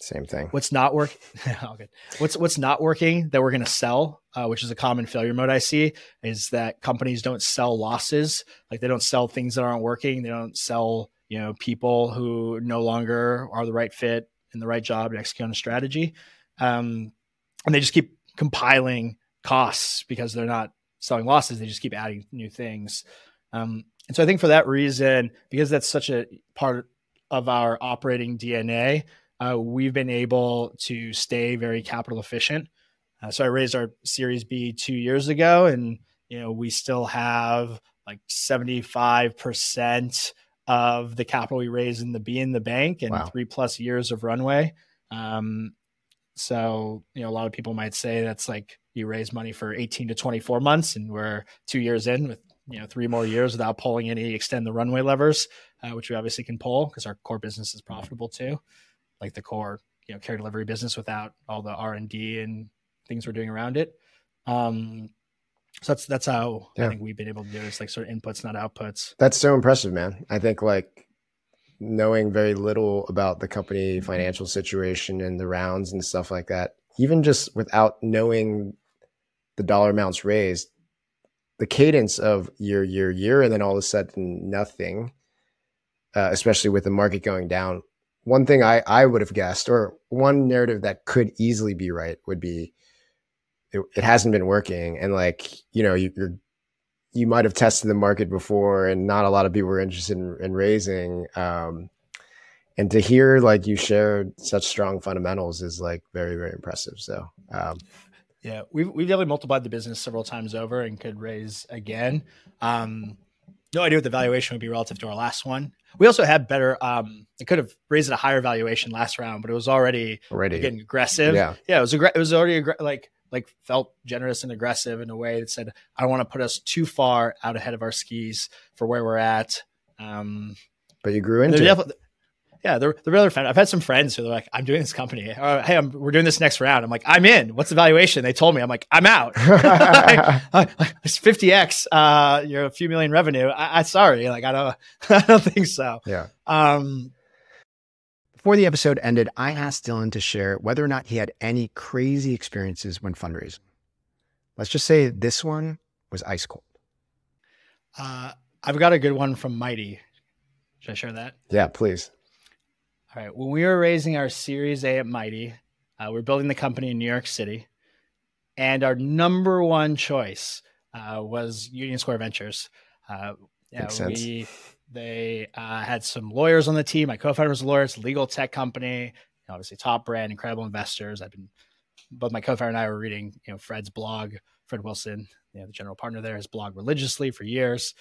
Same thing. What's not working? Oh, good. What's not working that we're going to sell, which is a common failure mode I see, is that companies don't sell losses. Like they don't sell things that aren't working. They don't sell, people who no longer are the right fit in the right job to execute on a strategy, and they just keep compiling costs because they're not selling losses. They just keep adding new things. And so I think for that reason, because that's such a part of our operating DNA, we've been able to stay very capital efficient. So I raised our Series B 2 years ago, and we still have like 75% of the capital we raised in the B in the bank, and 3+ years of runway. So a lot of people might say that's like you raise money for 18 to 24 months, and we're 2 years in with 3 more years without pulling any extend the runway levers, which we obviously can pull because our core business is profitable too, like the core, care delivery business without all the R&D and things we're doing around it. So that's how I think we've been able to do it. It's like sort of inputs, not outputs. That's so impressive, man. I think like knowing very little about the company financial situation and the rounds and stuff like that, even just without knowing the dollar amounts raised, the cadence of year, and then all of a sudden nothing, especially with the market going down. One thing I would have guessed, or one narrative that could easily be right, would be it hasn't been working. And like, you might have tested the market before and not a lot of people were interested in raising. And to hear like you shared such strong fundamentals is like very, very impressive. So, yeah, we've definitely multiplied the business several times over and could raise again. No idea what the valuation would be relative to our last one. We also had better. It could have raised at a higher valuation last round, but it was already getting aggressive. Yeah, it was already like felt generous and aggressive in a way that said, I don't want to put us too far out ahead of our skis for where we're at. But you grew into it. Yeah, they're other friends. I've had some friends who are like, I'm doing this company. Hey, we're doing this next round. I'm like, I'm in. What's the valuation? They told me. I'm like, I'm out. It's 50x. You're a few million revenue. I sorry. Like, I don't think so. Yeah. Before the episode ended, I asked Dylan to share whether or not he had any crazy experiences when fundraising. Let's just say this one was ice cold. I've got a good one from Mighty. Should I share that? Yeah, please. All right. When we were raising our Series A at Mighty, we're building the company in New York City, and our number one choice was Union Square Ventures. Makes sense. They had some lawyers on the team. My co-founder was a lawyer. It's a legal tech company, obviously top brand, incredible investors. Both my co-founder and I were reading, Fred's blog. Fred Wilson, the general partner there, his blog religiously for years,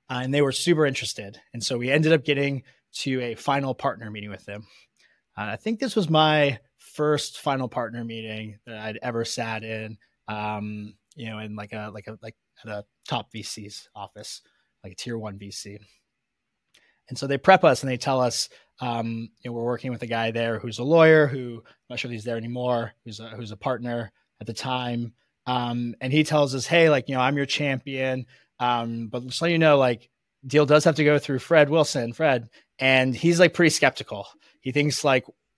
and they were super interested. And so we ended up getting to a final partner meeting with them. I think this was my first final partner meeting that I'd ever sat in, in like at a top VC's office, like a tier 1 VC. And so they prep us and they tell us, we're working with a guy there who's a lawyer who I'm not sure if he's there anymore, who's a partner at the time. And he tells us, hey, I'm your champion. But just so you know, deal does have to go through Fred Wilson, and he's pretty skeptical. He thinks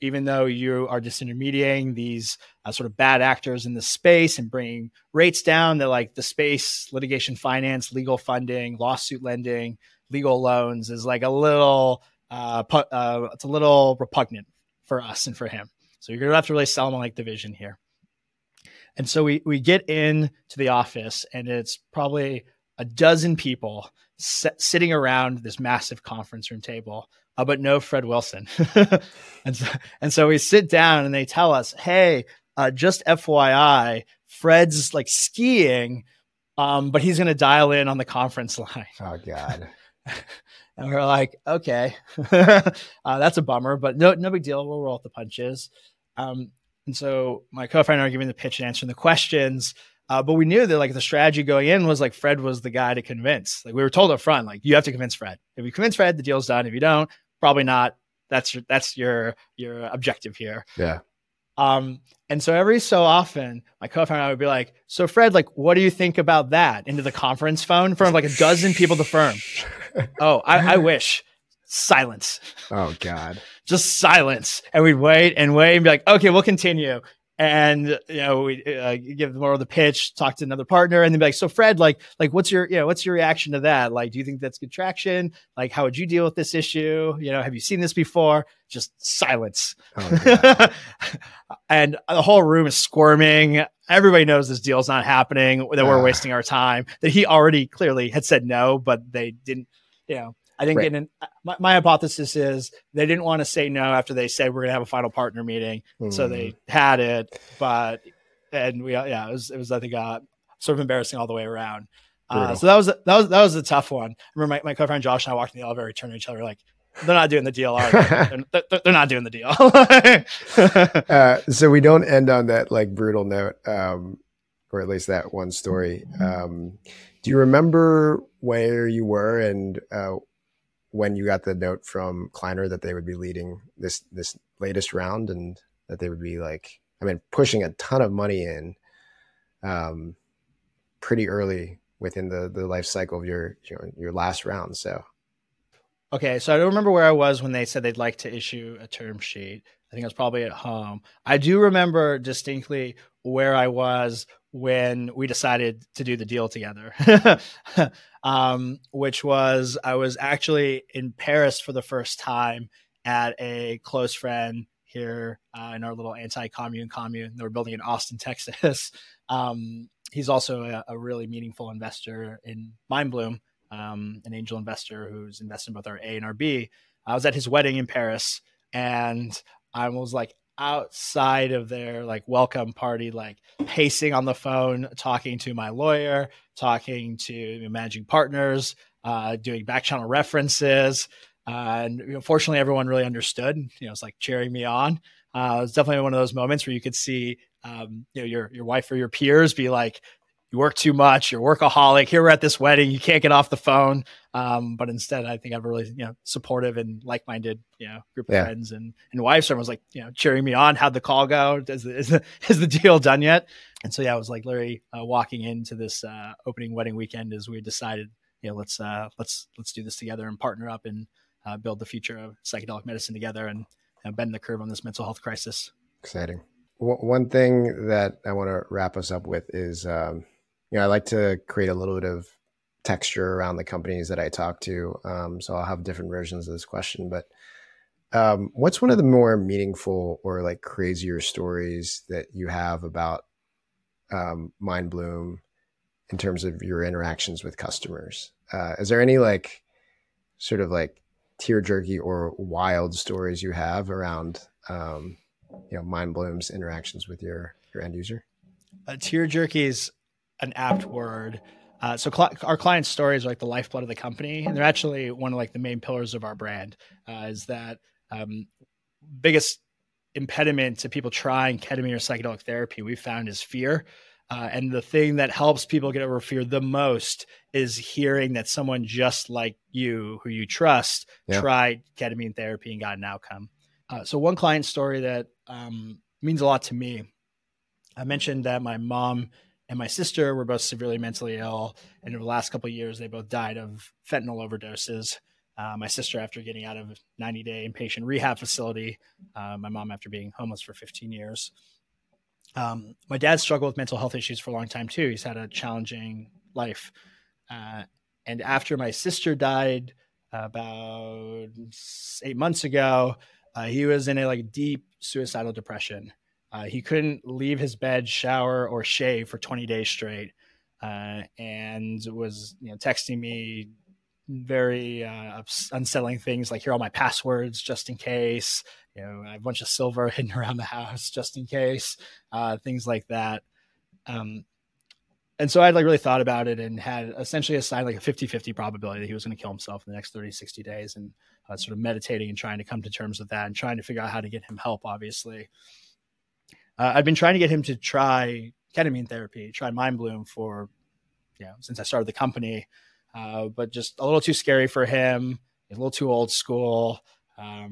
even though you are disintermediating these sort of bad actors in the space and bringing rates down, that the space, litigation finance, legal funding, lawsuit lending, legal loans is a little it's a little repugnant for us and for him. So you're going to have to really sell him on like the vision here. And so we get into the office, and it's probably a dozen people sitting around this massive conference room table, but no Fred Wilson. and so we sit down, and they tell us, hey, just FYI, Fred's like skiing, but he's going to dial in on the conference line. Oh, God. And we're like, okay, that's a bummer, but no big deal. We'll roll with the punches. And so my co-founder and I are giving the pitch and answering the questions. But we knew that like the strategy going in was like Fred was the guy to convince. Like we were told up front, like you have to convince Fred. If you convince Fred, the deal's done. If you don't, probably not. That's your objective here. Yeah. And so every so often my co-founder and I would be like, so Fred, like, what do you think about that? Into the conference phone in front of like a dozen people at the firm. Oh, I wish. Silence. Oh, God. Just silence. And we'd wait and be like, okay, we'll continue. And, we give them more of the pitch, talk to another partner, and then be like, so Fred, like, what's your reaction to that? Like, do you think that's good traction? Like, how would you deal with this issue? Have you seen this before? Just silence. Oh, and the whole room is squirming. Everybody knows this deal's not happening, that we're wasting our time, that he already clearly had said no, but they didn't, I think right. My hypothesis is they didn't want to say no after they said we're going to have a final partner meeting. So they had it, it was I think sort of embarrassing all the way around. So that was a tough one. I remember my co-founder Josh and I walked in the elevator, turned to each other like, they're not doing the deal, are they? They're not doing the deal. So we don't end on that like brutal note, or at least that one story. Do you remember where you were and when you got the note from Kleiner that they would be leading this latest round, and that they would be like, pushing a ton of money in pretty early within the life cycle of your last round. So. Okay. So I don't remember where I was when they said they'd like to issue a term sheet. I think I was probably at home. I do remember distinctly where I was when we decided to do the deal together, which was I was actually in Paris for the first time at a close friend here in our little anti-commune commune that we're building in Austin, Texas. He's also a really meaningful investor in Mindbloom, an angel investor who's invested in both our A and our B. I was at his wedding in Paris, and I was like outside of their like welcome party, like pacing on the phone, talking to my lawyer, talking to managing partners, doing back channel references. And fortunately, everyone really understood. It's like cheering me on. It was definitely one of those moments where you could see, your wife or your peers be like, "You work too much. You're a workaholic. Here we're at this wedding. You can't get off the phone." But instead, I think I have a really supportive and like-minded group of friends and wives. Everyone was like cheering me on. How'd the call go? Is the deal done yet? And so I was like literally walking into this opening wedding weekend as we decided let's do this together and partner up and build the future of psychedelic medicine together and bend the curve on this mental health crisis. Exciting. One thing that I want to wrap us up with is, I like to create a little bit of texture around the companies that I talk to. So I'll have different versions of this question, but what's one of the more meaningful or like crazier stories that you have about Mindbloom in terms of your interactions with customers? Is there any like sort of like tear-jerky or wild stories you have around Mindbloom's interactions with your end user? Tear-jerky is an apt word. So our client stories are like the lifeblood of the company, and they're actually one of like the main pillars of our brand. Is that biggest impediment to people trying ketamine or psychedelic therapy we found is fear. And the thing that helps people get over fear the most is hearing that someone just like you, who you trust, tried ketamine therapy and got an outcome. So one client story that means a lot to me, I mentioned that my mom and my sister were both severely mentally ill. And over the last couple of years, they both died of fentanyl overdoses. My sister after getting out of a 90-day inpatient rehab facility, my mom after being homeless for 15 years. My dad struggled with mental health issues for a long time too. He's had a challenging life. And after my sister died, about 8 months ago. He was in a like deep suicidal depression. He couldn't leave his bed, shower, or shave for 20 days straight, and was texting me very unsettling things like, here are all my passwords just in case. I have a bunch of silver hidden around the house just in case, things like that. And so I'd like really thought about it and had essentially assigned like a 50-50 probability that he was going to kill himself in the next 30, 60 days, and sort of meditating and trying to come to terms with that and trying to figure out how to get him help, obviously. I've been trying to get him to try ketamine therapy, try Mindbloom for, since I started the company, but just a little too scary for him, a little too old school, a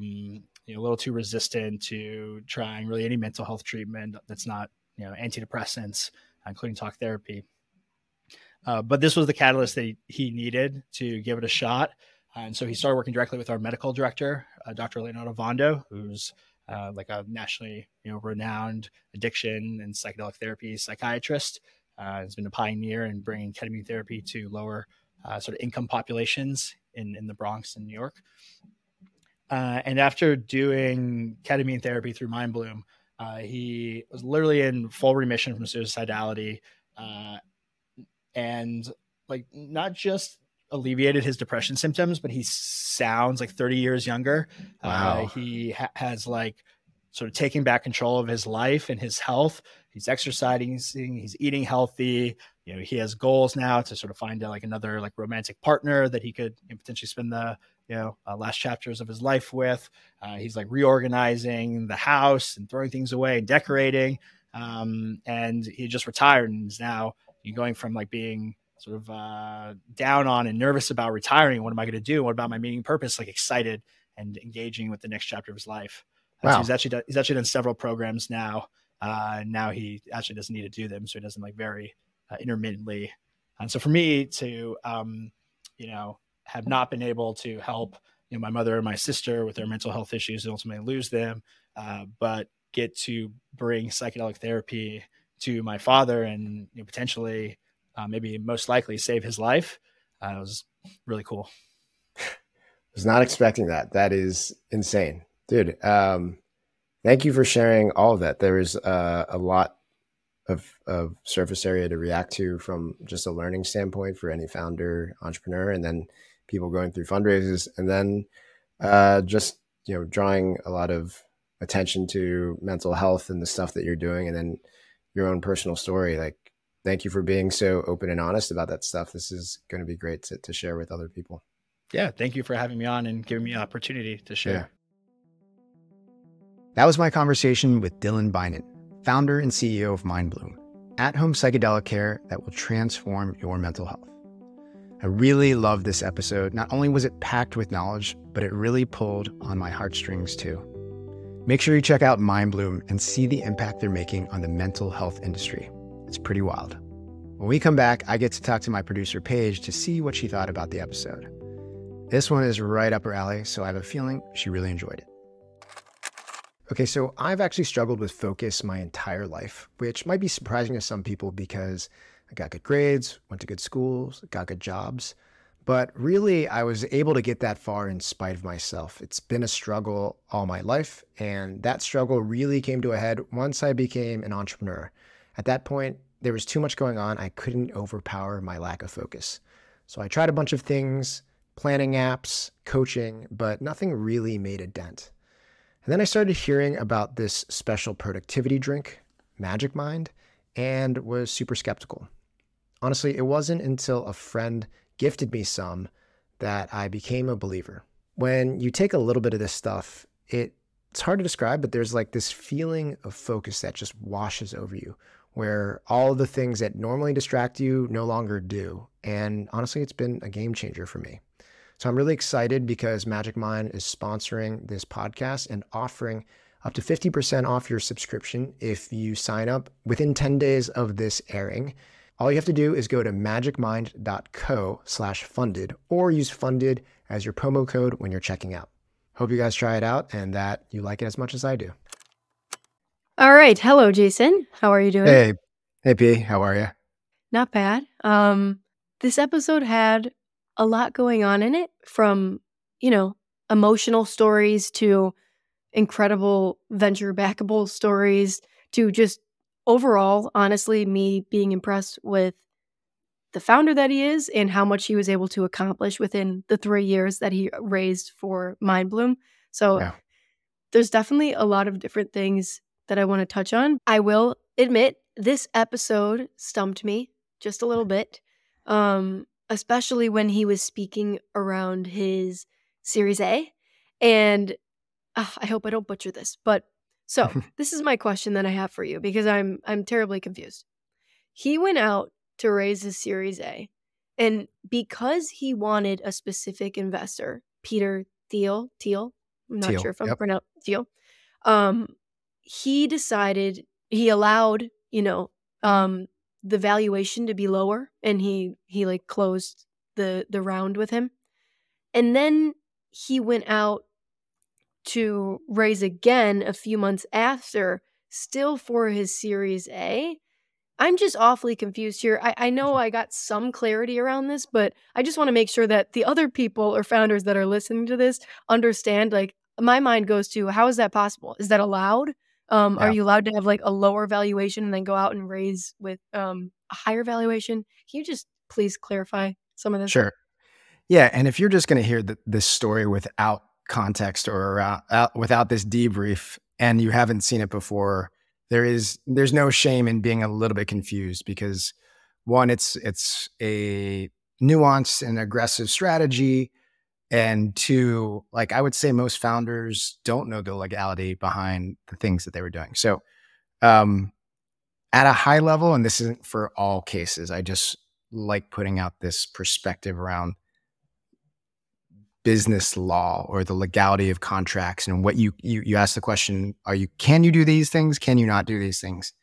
little too resistant to trying really any mental health treatment that's not, antidepressants, including talk therapy. But this was the catalyst that he needed to give it a shot. And so he started working directly with our medical director, Dr. Leonardo Vondo, who's like a nationally renowned addiction and psychedelic therapy psychiatrist. Has been a pioneer in bringing ketamine therapy to lower sort of income populations in the Bronx in New York. And after doing ketamine therapy through Mindbloom, he was literally in full remission from suicidality, and like not just alleviated his depression symptoms, but he sounds like 30 years younger. Wow. He has like sort of taking back control of his life and his health. He's exercising, he's eating healthy. He has goals now to sort of find like another like romantic partner that he could potentially spend the last chapters of his life with. He's like reorganizing the house and throwing things away and decorating. And he just retired and is now going from like being sort of down on and nervous about retiring. What am I going to do? What about my meaning, purpose? Like excited and engaging with the next chapter of his life. Wow. So he's actually done several programs now. Now he actually doesn't need to do them, so he doesn't like vary intermittently. And so for me to have not been able to help my mother and my sister with their mental health issues and ultimately lose them, but get to bring psychedelic therapy to my father and potentially maybe most likely save his life, it was really cool. I was not expecting that. That is insane, dude. Thank you for sharing all of that. There is a lot of surface area to react to from just a learning standpoint for any founder, entrepreneur, and then people going through fundraisers, and then just drawing a lot of attention to mental health and the stuff that you're doing, and then your own personal story. Like, thank you for being so open and honest about that stuff. This is going to be great to share with other people. Yeah, thank you for having me on and giving me an opportunity to share. Yeah. That was my conversation with Dylan Beynon, founder and CEO of Mindbloom, at-home psychedelic care that will transform your mental health. I really loved this episode. Not only was it packed with knowledge, but it really pulled on my heartstrings too. Make sure you check out Mindbloom and see the impact they're making on the mental health industry. It's pretty wild. When we come back, I get to talk to my producer, Paige, to see what she thought about the episode. This one is right up her alley, so I have a feeling she really enjoyed it. Okay, so I've actually struggled with focus my entire life, which might be surprising to some people because I got good grades, went to good schools, got good jobs. But really, I was able to get that far in spite of myself. It's been a struggle all my life, and that struggle really came to a head once I became an entrepreneur. At that point, there was too much going on. I couldn't overpower my lack of focus. So I tried a bunch of things, planning apps, coaching, but nothing really made a dent. And then I started hearing about this special productivity drink, Magic Mind, and was super skeptical. Honestly, it wasn't until a friend gifted me some that I became a believer. When you take a little bit of this stuff, it's hard to describe, but there's like this feeling of focus that just washes over you, where all the things that normally distract you no longer do. And honestly, it's been a game changer for me. So I'm really excited because Magic Mind is sponsoring this podcast and offering up to 50% off your subscription if you sign up within 10 days of this airing. All you have to do is go to magicmind.co/funded or use funded as your promo code when you're checking out. Hope you guys try it out and that you like it as much as I do. All right. Hello, Jason. How are you doing? Hey P, how are you? Not bad. This episode had a lot going on in it, from emotional stories to incredible venture backable stories to just overall, honestly, me being impressed with the founder that he is and how much he was able to accomplish within the 3 years that he raised for Mindbloom. So Yeah. there's definitely a lot of different things that I want to touch on. I will admit this episode stumped me just a little bit, especially when he was speaking around his Series A. And I hope I don't butcher this, but so this is my question that I have for you because I'm terribly confused. He went out to raise his Series A, and because he wanted a specific investor, Peter Thiel, I'm not sure Teal. if I'm Yep. pronouncing Thiel, um, he allowed, the valuation to be lower, and he like closed the round with him. And then he went out to raise again a few months after, still for his Series A. I'm just awfully confused here. I know I got some clarity around this, but I just want to make sure that the other people or founders that are listening to this understand, like, my mind goes to, how is that possible? Is that allowed? Are Yeah. you allowed to have like a lower valuation and then go out and raise with a higher valuation? Can you just please clarify some of this? Sure. Yeah. And if you're just going to hear this story without context or without this debrief and you haven't seen it before, there's no shame in being a little bit confused because one, it's a nuanced and aggressive strategy. And two, like I would say most founders don't know the legality behind the things that they were doing. So at a high level, and this isn't for all cases, I just like putting out this perspective around business law or the legality of contracts and what you ask the question, can you do these things? Can you not do these things?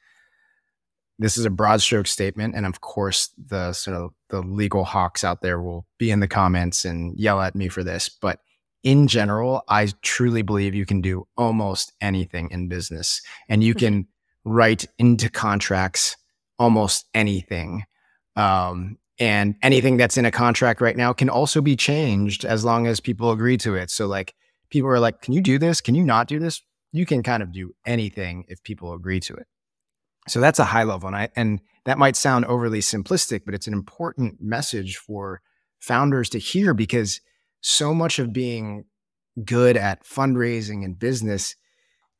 This is a broad stroke statement. And of course, the sort of the legal hawks out there will be in the comments and yell at me for this. But in general, I truly believe you can do almost anything in business and you can write into contracts almost anything. And anything that's in a contract right now can also be changed as long as people agree to it. So like people are like, can you do this? Can you not do this? You can kind of do anything if people agree to it. So that's a high level. And that might sound overly simplistic, but it's an important message for founders to hear because so much of being good at fundraising and business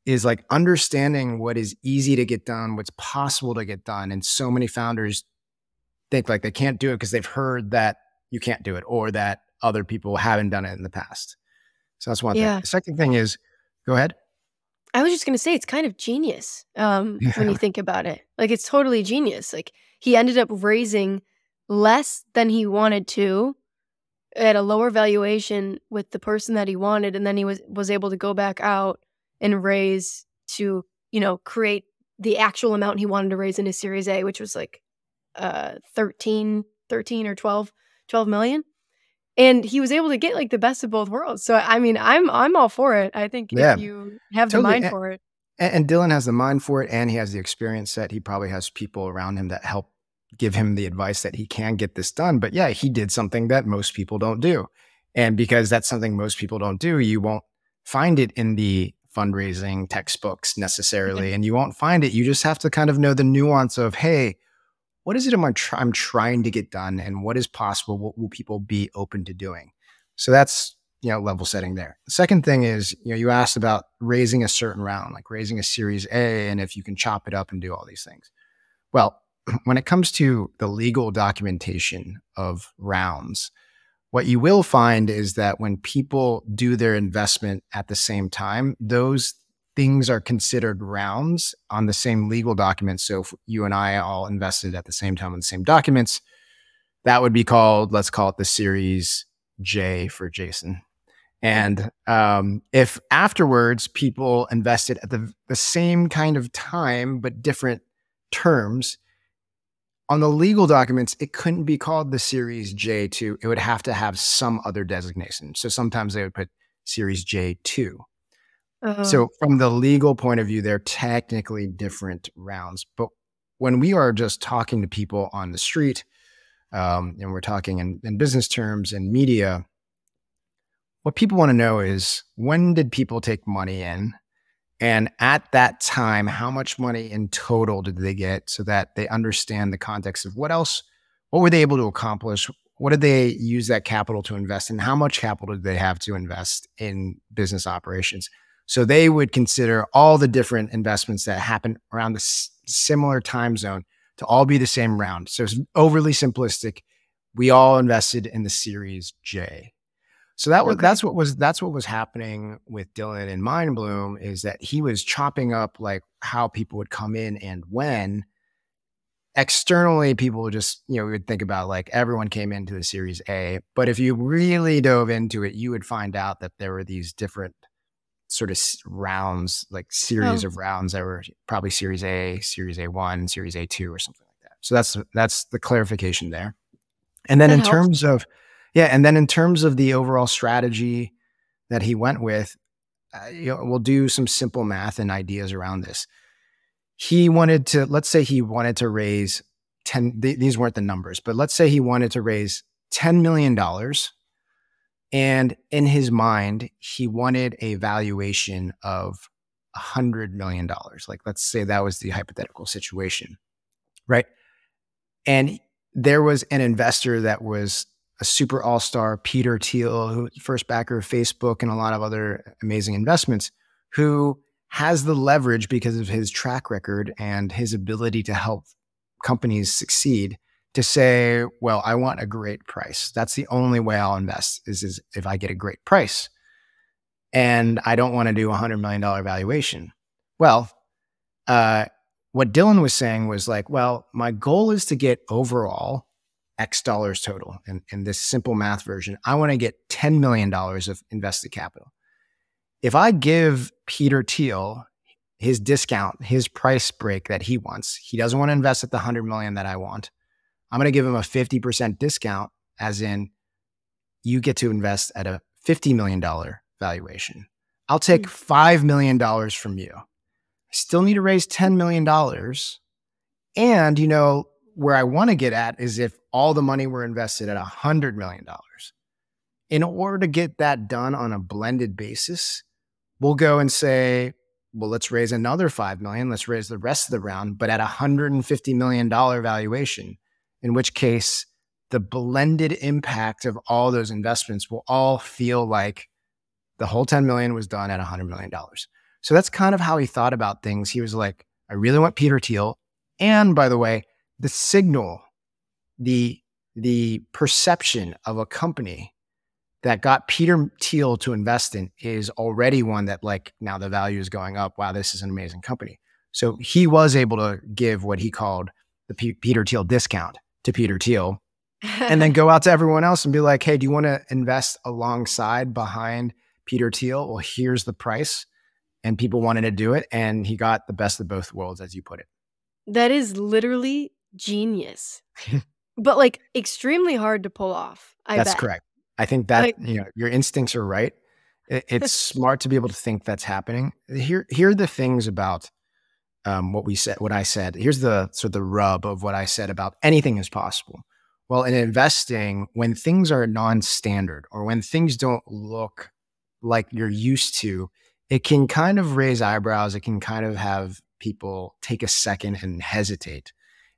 is like understanding what is easy to get done, what's possible to get done. And so many founders think like they can't do it because they've heard that you can't do it or that other people haven't done it in the past. So that's one thing. The second thing is, go ahead. I was just going to say, it's kind of genius when you think about it. Like, it's totally genius. Like, he ended up raising less than he wanted to at a lower valuation with the person that he wanted. And then he was able to go back out and raise to, create the actual amount he wanted to raise in his Series A, which was like 13 or 12 million. And he was able to get like the best of both worlds. So I mean, I'm all for it. I think if you have totally. the mind for it. And Dylan has the mind for it, and he has the experience set. He probably has people around him that help give him the advice that he can get this done. But yeah, he did something that most people don't do. And because that's something most people don't do, you won't find it in the fundraising textbooks necessarily. And you won't find it. You just have to kind of know the nuance of, hey, what is it I'm trying to get done and what is possible? What will people be open to doing? So that's, level setting there. The second thing is, you asked about raising a certain round, like raising a Series A, and if you can chop it up and do all these things. Well, when it comes to the legal documentation of rounds, what you will find is that when people do their investment at the same time, those things are considered rounds on the same legal documents. So if you and I all invested at the same time in the same documents, that would be called, let's call it the Series J for Jason. And if afterwards people invested at the same kind of time, but different terms, on the legal documents, it couldn't be called the Series J2. It would have to have some other designation. So sometimes they would put Series J2. So from the legal point of view, they're technically different rounds. But when we are just talking to people on the street, and we're talking in business terms and media, what people want to know is, when did people take money in? And at that time, how much money in total did they get, so that they understand the context of what were they able to accomplish? What did they use that capital to invest in? How much capital did they have to invest in business operations? So they would consider all the different investments that happen around the similar time zone to all be the same round. So it's overly simplistic. We all invested in the Series J. So that's what was happening with Dylan in Mindbloom, is that he was chopping up like how people would come in and when. Externally, people would just, we would think about like everyone came into the Series A, but if you really dove into it, you would find out that there were these different sort of rounds, like series of rounds that were probably Series A, Series A1, Series A2, or something like that. So that's the clarification there. And then in terms of the overall strategy that he went with, we'll do some simple math and ideas around this. Let's say he wanted to raise these weren't the numbers, but let's say he wanted to raise $10 million. And in his mind, he wanted a valuation of $100 million. Like, let's say that was the hypothetical situation, right? And there was an investor that was a super all-star, Peter Thiel, who was the first backer of Facebook and a lot of other amazing investments, who has the leverage because of his track record and his ability to help companies succeed, to say, well, I want a great price. That's the only way I'll invest is if I get a great price. And I don't want to do a $100 million valuation. Well, what Dylan was saying was like, well, my goal is to get overall X dollars total. In this simple math version, I want to get $10 million of invested capital. If I give Peter Thiel his discount, his price break that he wants, he doesn't want to invest at the 100 million that I want. I'm going to give him a 50% discount, as in you get to invest at a $50 million valuation. I'll take $5 million from you. I still need to raise $10 million. And, where I want to get at is if all the money were invested at $100 million. In order to get that done on a blended basis, we'll go and say, well, let's raise another $5 million. Let's raise the rest of the round, but at a $150 million valuation, in which case the blended impact of all those investments will all feel like the whole 10 million was done at $100 million. So that's kind of how he thought about things. He was like, I really want Peter Thiel. And by the way, the signal, the perception of a company that got Peter Thiel to invest in is already one that, like, now the value is going up. Wow, this is an amazing company. So he was able to give what he called the Peter Thiel discount to Peter Thiel, and then go out to everyone else and be like, hey, do you want to invest alongside behind Peter Thiel? Well, here's the price. And people wanted to do it. And he got the best of both worlds, as you put it. That is literally genius, but like extremely hard to pull off. That's correct. I think that, your instincts are right. It's smart to be able to think that's happening. Here are the things about what I said. Here's the sort of the rub of what I said about anything is possible. Well, in investing, when things are non-standard or when things don't look like you're used to, it can kind of raise eyebrows. It can kind of have people take a second and hesitate.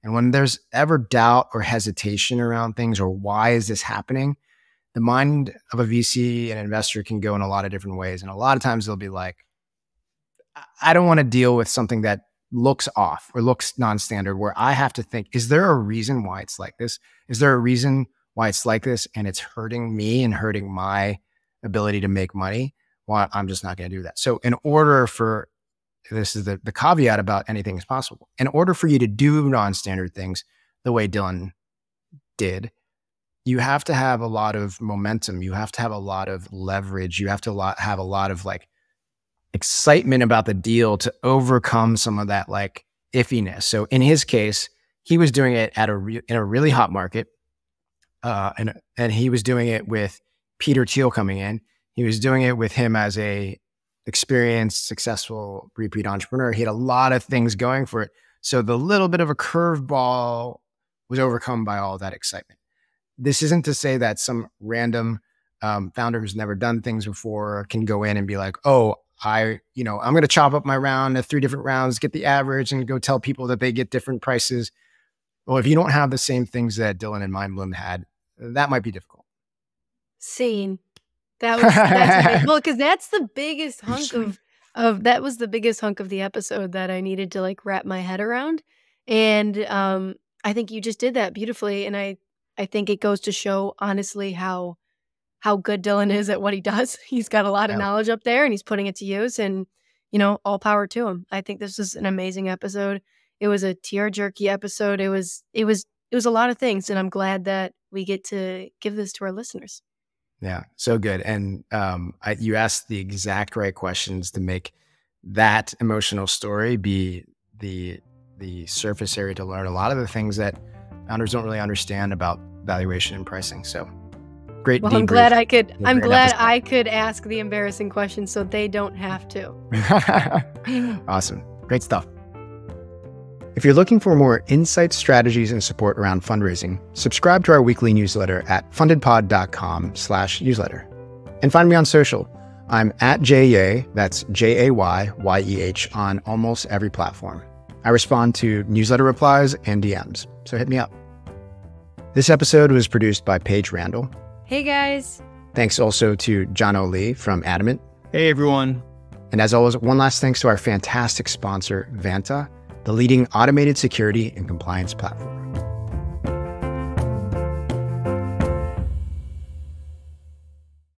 And when there's ever doubt or hesitation around things, or why is this happening, the mind of a VC and investor can go in a lot of different ways. And a lot of times they'll be like, I don't want to deal with something that looks off or looks non-standard, where I have to think, is there a reason why it's like this? Is there a reason why it's like this and it's hurting me and hurting my ability to make money? Well, I'm just not going to do that. So in order for, this is the caveat about anything is possible. In order for you to do non-standard things the way Dylan did, you have to have a lot of momentum. You have to have a lot of leverage. You have to have a lot of like excitement about the deal to overcome some of that like iffiness. So in his case, he was doing it in a really hot market, and he was doing it with Peter Thiel coming in. He was doing it with him as a experienced, successful repeat entrepreneur. He had a lot of things going for it. So the little bit of a curveball was overcome by all that excitement. This isn't to say that some random founder who's never done things before can go in and be like, oh, I'm going to chop up my round to 3 different rounds, get the average, and go tell people that they get different prices. Well, if you don't have the same things that Dylan and Mindbloom had, that might be difficult. Scene. That's well, because that's the biggest hunk that was the biggest hunk of the episode that I needed to like wrap my head around. And I think you just did that beautifully. And I think it goes to show honestly how good Dylan is at what he does. He's got a lot of knowledge up there and he's putting it to use, and, all power to him. I think this is an amazing episode. It was a tear jerky episode. It was a lot of things. And I'm glad that we get to give this to our listeners. Yeah, so good. And you asked the exact right questions to make that emotional story be the surface area to learn a lot of the things that founders don't really understand about valuation and pricing. So great. Well, I'm glad I could ask the embarrassing questions so they don't have to. Awesome. Great stuff. If you're looking for more insights, strategies, and support around fundraising, subscribe to our weekly newsletter at fundedpod.com/newsletter. And find me on social. I'm at JAYYEH, that's JAYYEH, on almost every platform. I respond to newsletter replies and DMs, so hit me up. This episode was produced by Paige Randall. Hey, guys. Thanks also to John O'Lee from Adamant. Hey, everyone. And as always, one last thanks to our fantastic sponsor, Vanta, the leading automated security and compliance platform.